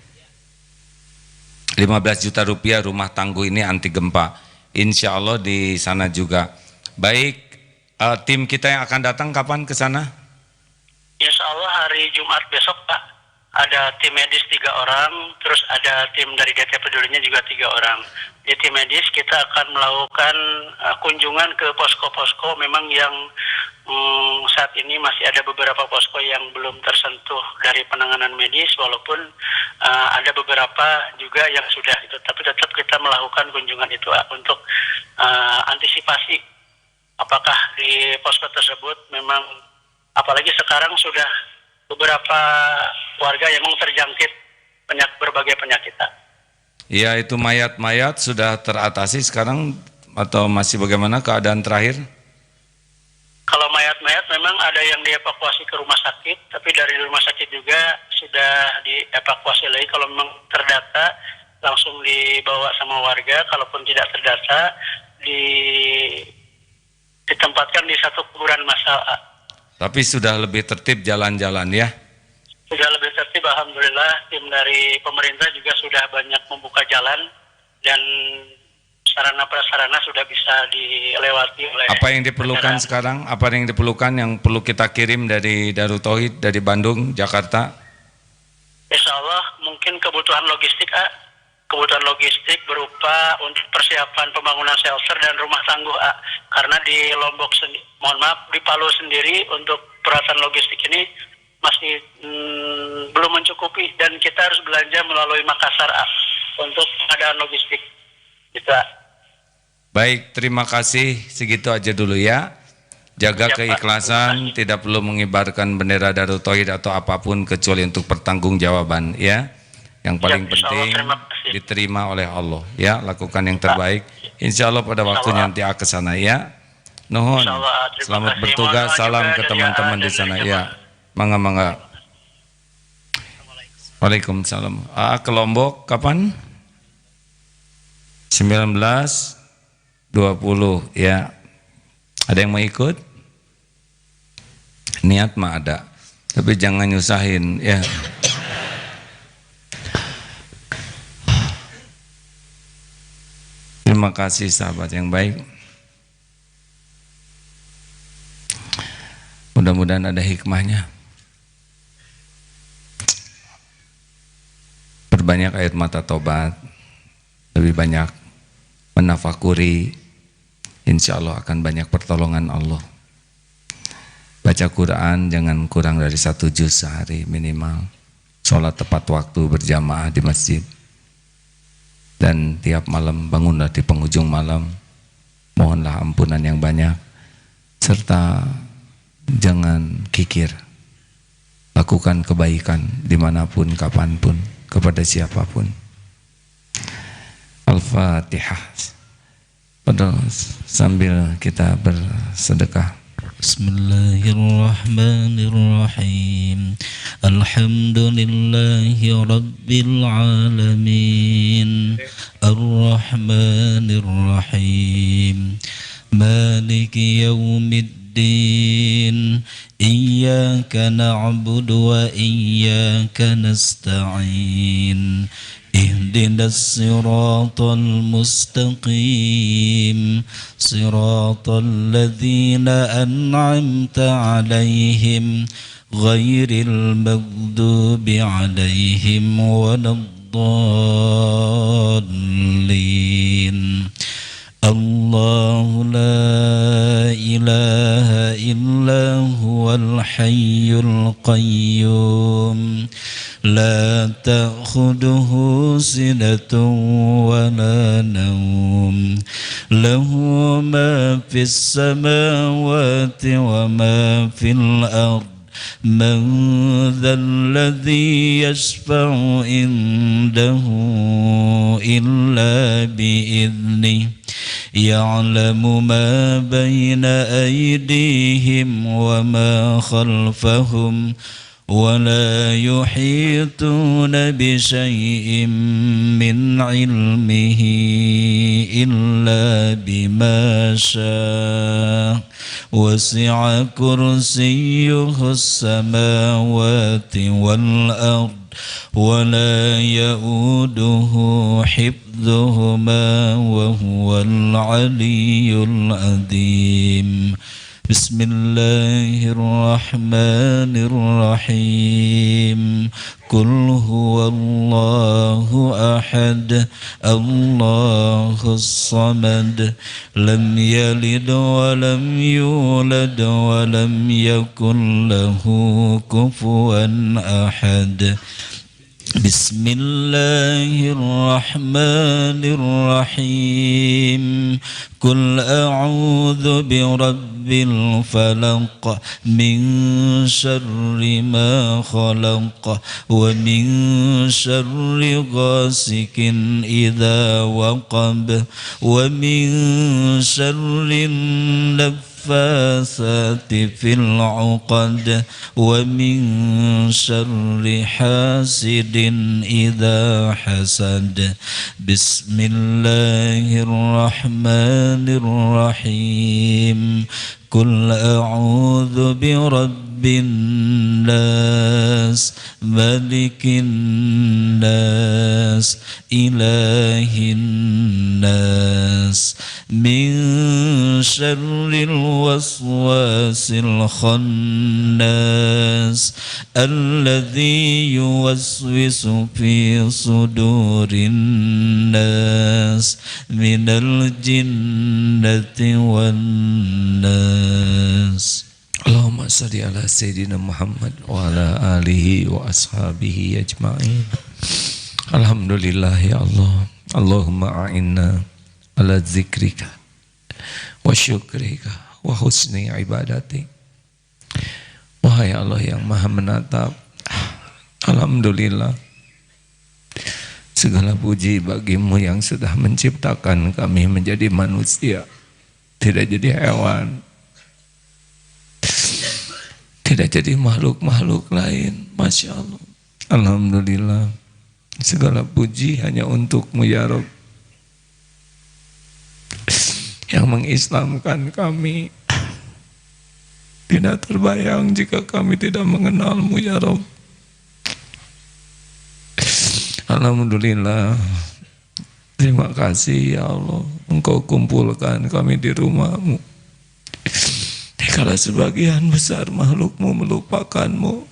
A: 15 juta rupiah rumah tangguh ini anti gempa. Insya Allah di sana juga. Baik, tim kita yang akan datang kapan ke sana?
E: Insya Allah hari Jumat besok, Pak. Ada tim medis 3 orang, terus ada tim dari DT Pedulinya juga 3 orang. Di tim medis kita akan melakukan kunjungan ke posko-posko memang yang saat ini masih ada beberapa posko yang belum tersentuh dari penanganan medis, walaupun ada beberapa juga yang sudah itu, tapi tetap kita melakukan kunjungan itu untuk antisipasi apakah di posko tersebut memang, apalagi sekarang sudah beberapa warga yang terjangkit berbagai penyakit.
A: Ya, itu mayat-mayat sudah teratasi sekarang atau masih bagaimana keadaan terakhir?
E: Kalau mayat-mayat memang ada yang dievakuasi ke rumah sakit, tapi dari rumah sakit juga sudah dievakuasi lagi. Kalau memang terdata langsung dibawa sama warga, kalaupun tidak terdata ditempatkan di satu kuburan massal.
A: Tapi sudah lebih tertib jalan-jalan ya?
E: Sudah lebih tertib, alhamdulillah. Tim dari pemerintah juga sudah banyak membuka jalan dan sarana prasarana sudah bisa dilewati oleh.
A: Apa yang diperlukan sekarang? Apa yang diperlukan yang perlu kita kirim dari Darut Tauhid dari Bandung, Jakarta?
E: Insya Allah mungkin kebutuhan logistik, kebutuhan logistik berupa untuk persiapan pembangunan shelter dan rumah tangguh, karena di Lombok di Palu sendiri untuk peralatan logistik ini masih belum mencukupi dan kita harus belanja melalui Makassar untuk pengadaan logistik. Gitu.
A: Baik, terima kasih, segitu aja dulu ya. Jaga keikhlasan, tidak perlu mengibarkan bendera Darut Tauhid atau apapun kecuali untuk pertanggungjawaban ya. Yang paling penting diterima oleh Allah ya, lakukan yang terbaik. Insya Allah pada waktunya nanti ke sana ya. Nuhun, selamat bertugas, salam ke teman-teman di sana ya. Mangga. Waalaikumsalam. Ke Lombok kapan? 19, 20 ya. Ada yang mau ikut? Niat mah ada, tapi jangan nyusahin ya. Terima kasih sahabat yang baik. Mudah-mudahan ada hikmahnya. Perbanyak air mata tobat, lebih banyak menafakuri, insya Allah akan banyak pertolongan Allah. Baca Quran jangan kurang dari 1 juz sehari minimal. Sholat tepat waktu berjamaah di masjid. Dan tiap malam bangunlah di penghujung malam, mohonlah ampunan yang banyak, serta jangan kikir, lakukan kebaikan dimanapun, kapanpun, kepada siapapun. Al-Fatihah. Padahal sambil kita bersedekah.
C: Bismillahirrahmanirrahim. Alhamdulillahi rabbil alamin. Ar-Rahmanir-Rahim. Maliki yaumiddin. Iyyaka na'budu wa iyyaka nasta'in. اهدنا الصراط المستقيم صراط الذين أنعمت عليهم غير المغضوب عليهم ولا الضالين. الله لا إله إلا هو الحي القيوم لا تأخذه سنة ولا نوم له ما في السماوات وما في الأرض من ذا الذي يشفع عنده إلا بإذنه يعلم ما بين أيديهم وما خلفهم ولا يحيطون بشيء من علمه إلا بما شاء وسع كرسيه السماوات والأرض ولا يؤوده حفظهما وهو العلي العظيم. بسم الله الرحمن الرحيم قل هو الله أحد الله الصمد لم يلد ولم يولد ولم يكن له كفوا أحد. بسم الله الرحمن الرحيم قل أعوذ برب الفلق من شر ما خلق ومن شر غاسق إذا وقب ومن شر النفاثات في العقد ومن شر حاسد إذا حسد. بسم الله الرحمن الرحيم قل أعوذ برب الناس ملك الناس إله الناس من شر الوسواس الخناس الذي يوسوس في صدور الناس من الجنة والناس.
A: Allahumma salli ala Sayyidina Muhammad wa ala alihi wa ashabihi ajma'in. Alhamdulillah ya Allah. Allahumma a'inna ala zikrika wa syukrika wa husni ibadati. Wahai Allah yang maha menatap, alhamdulillah segala puji bagimu yang sudah menciptakan kami menjadi manusia, tidak jadi hewan, tidak jadi makhluk-makhluk lain. Masya Allah, alhamdulillah segala puji hanya untukmu ya Rabb, yang mengislamkan kami. Tidak terbayang jika kami tidak mengenalmu ya Rabb. Alhamdulillah, terima kasih ya Allah, Engkau kumpulkan kami di rumahmu dikala sebagian besar makhlukmu melupakanmu.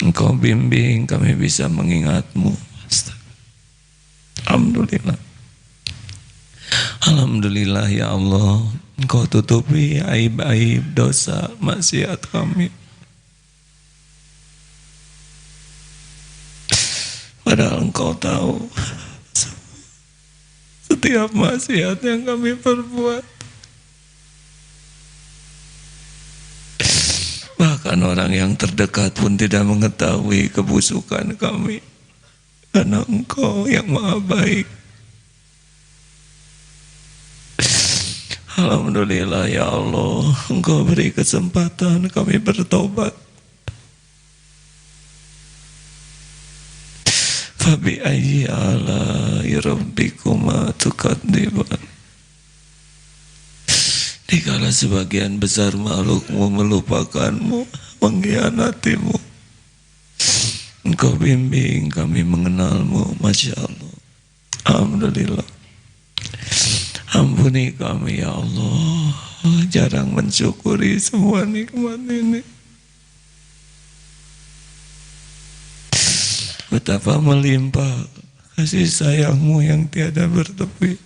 A: Engkau bimbing kami bisa mengingatmu. Alhamdulillah. Alhamdulillah ya Allah, Engkau tutupi aib-aib dosa maksiat kami. Padahal Engkau tahu setiap maksiat yang kami perbuat. Bahkan orang yang terdekat pun tidak mengetahui kebusukan kami, karena Engkau yang maha baik. Alhamdulillah ya Allah, Engkau beri kesempatan kami bertobat. Fabi ayyi ala'i rabbikuma tukadziban. Dikala sebagian besar makhlukmu melupakanmu, mengkhianatimu, Engkau bimbing kami mengenalmu, Masya Allah. Alhamdulillah. Ampuni kami ya Allah, jarang mensyukuri semua nikmat ini. Betapa melimpah kasih sayangmu yang tiada bertepi,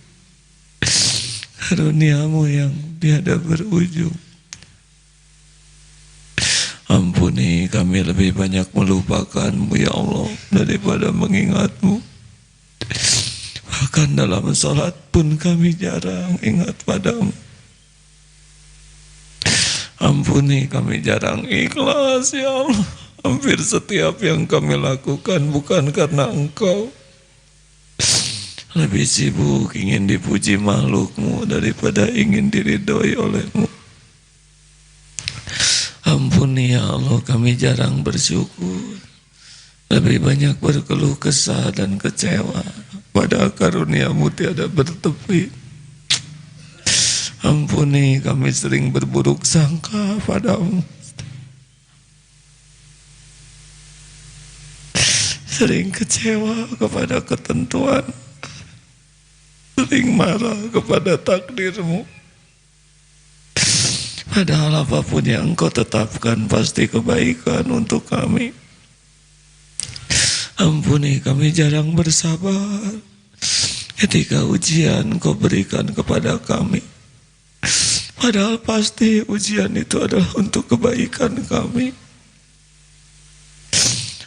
A: karuniamu yang tiada berujung. Ampuni kami lebih banyak melupakanmu ya Allah daripada mengingatmu. Bahkan dalam salat pun kami jarang ingat padamu. Ampuni kami jarang ikhlas ya Allah. Hampir setiap yang kami lakukan bukan karena Engkau. Lebih sibuk ingin dipuji makhlukmu daripada ingin diridhoi olehmu. Ampuni ya Allah, kami jarang bersyukur. Lebih banyak berkeluh kesah dan kecewa pada karuniamu tiada bertepi. Ampuni kami sering berburuk sangka padamu. Sering kecewa kepada ketentuan. Sering marah kepada takdirmu. Padahal apapun yang Engkau tetapkan pasti kebaikan untuk kami. Ampuni kami jarang bersabar ketika ujian Engkau berikan kepada kami. Padahal pasti ujian itu adalah untuk kebaikan kami.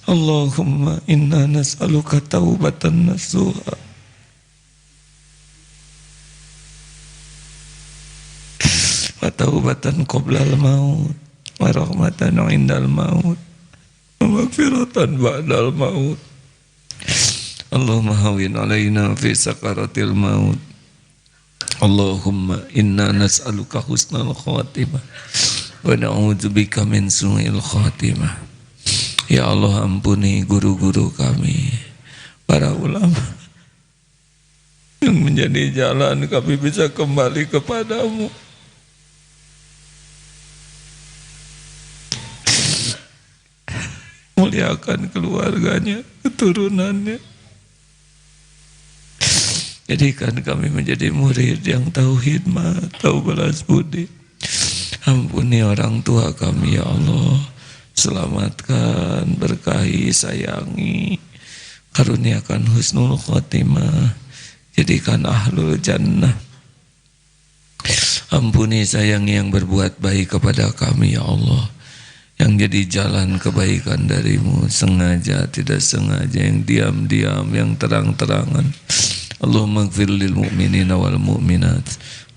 A: Allahumma inna nas'aluka taubatan nasuha wa taubatan qoblal maut wa rahmatan indal maut wa maghfiratan ba'dal maut. Allahumma hawin alaina fi sakaratil maut. Allahumma inna nas'aluka husnal khatimah wa na'udzubika min su'il khatimah. Ya Allah, ampuni guru-guru kami, para ulama yang menjadi jalan kami bisa kembali kepadamu. Muliakan keluarganya, keturunannya. Jadikan kami menjadi murid yang tahu hikmah, tahu balas budi. Ampuni orang tua kami ya Allah. Selamatkan, berkahi, sayangi, karuniakan husnul khotimah, jadikan ahlul jannah. Ampuni sayangi yang berbuat baik kepada kami ya Allah, yang jadi jalan kebaikan darimu, sengaja, tidak sengaja, yang diam-diam, yang terang-terangan. Allahumma ighfir lil mu'minina wal mu'minat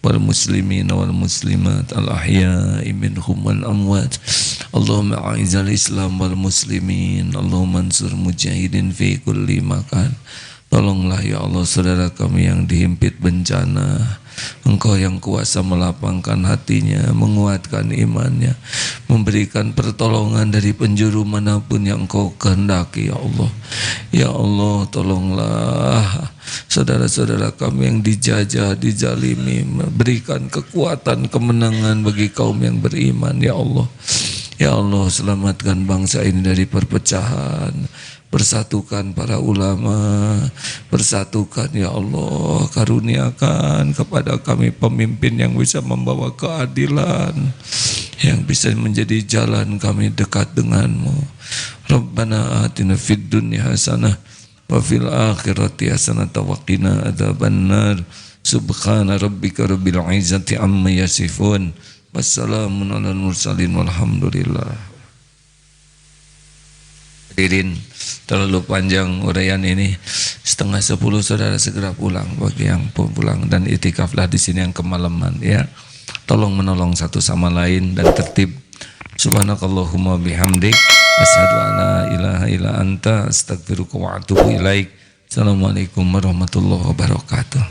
A: wal muslimina wal muslimat al ahya'i minhum wal amwat. Allahumma a'izal Islam wal muslimin. Allahumma ansur mujahidin fi kulli makan. Tolonglah ya Allah saudara kami yang dihimpit bencana. Engkau yang kuasa melapangkan hatinya, menguatkan imannya, memberikan pertolongan dari penjuru manapun yang Engkau kehendaki ya Allah. Ya Allah, tolonglah saudara-saudara kami yang dijajah, dijalimi, berikan kekuatan, kemenangan bagi kaum yang beriman ya Allah. Ya Allah, selamatkan bangsa ini dari perpecahan, persatukan para ulama, persatukan ya Allah, karuniakan kepada kami pemimpin yang bisa membawa keadilan, yang bisa menjadi jalan kami dekat denganmu. Rabbana atina fid dunya hasanah wa fil akhirati hasanah wa qina adzabannar. Subhana rabbika rabbil izzati amma yasifun. Wassalamun ala mursalin walhamdulillah. Hadirin, terlalu panjang uraian ini. 9:30 saudara segera pulang bagi yang pulang, dan itikaflah di sini yang kemalaman ya. Tolong menolong satu sama lain dan tertib. Subhanakallahumma bihamdik asyhadu an la ilaha illa anta astaghfiruka wa atubu ilaik. Assalamualaikum warahmatullahi wabarakatuh.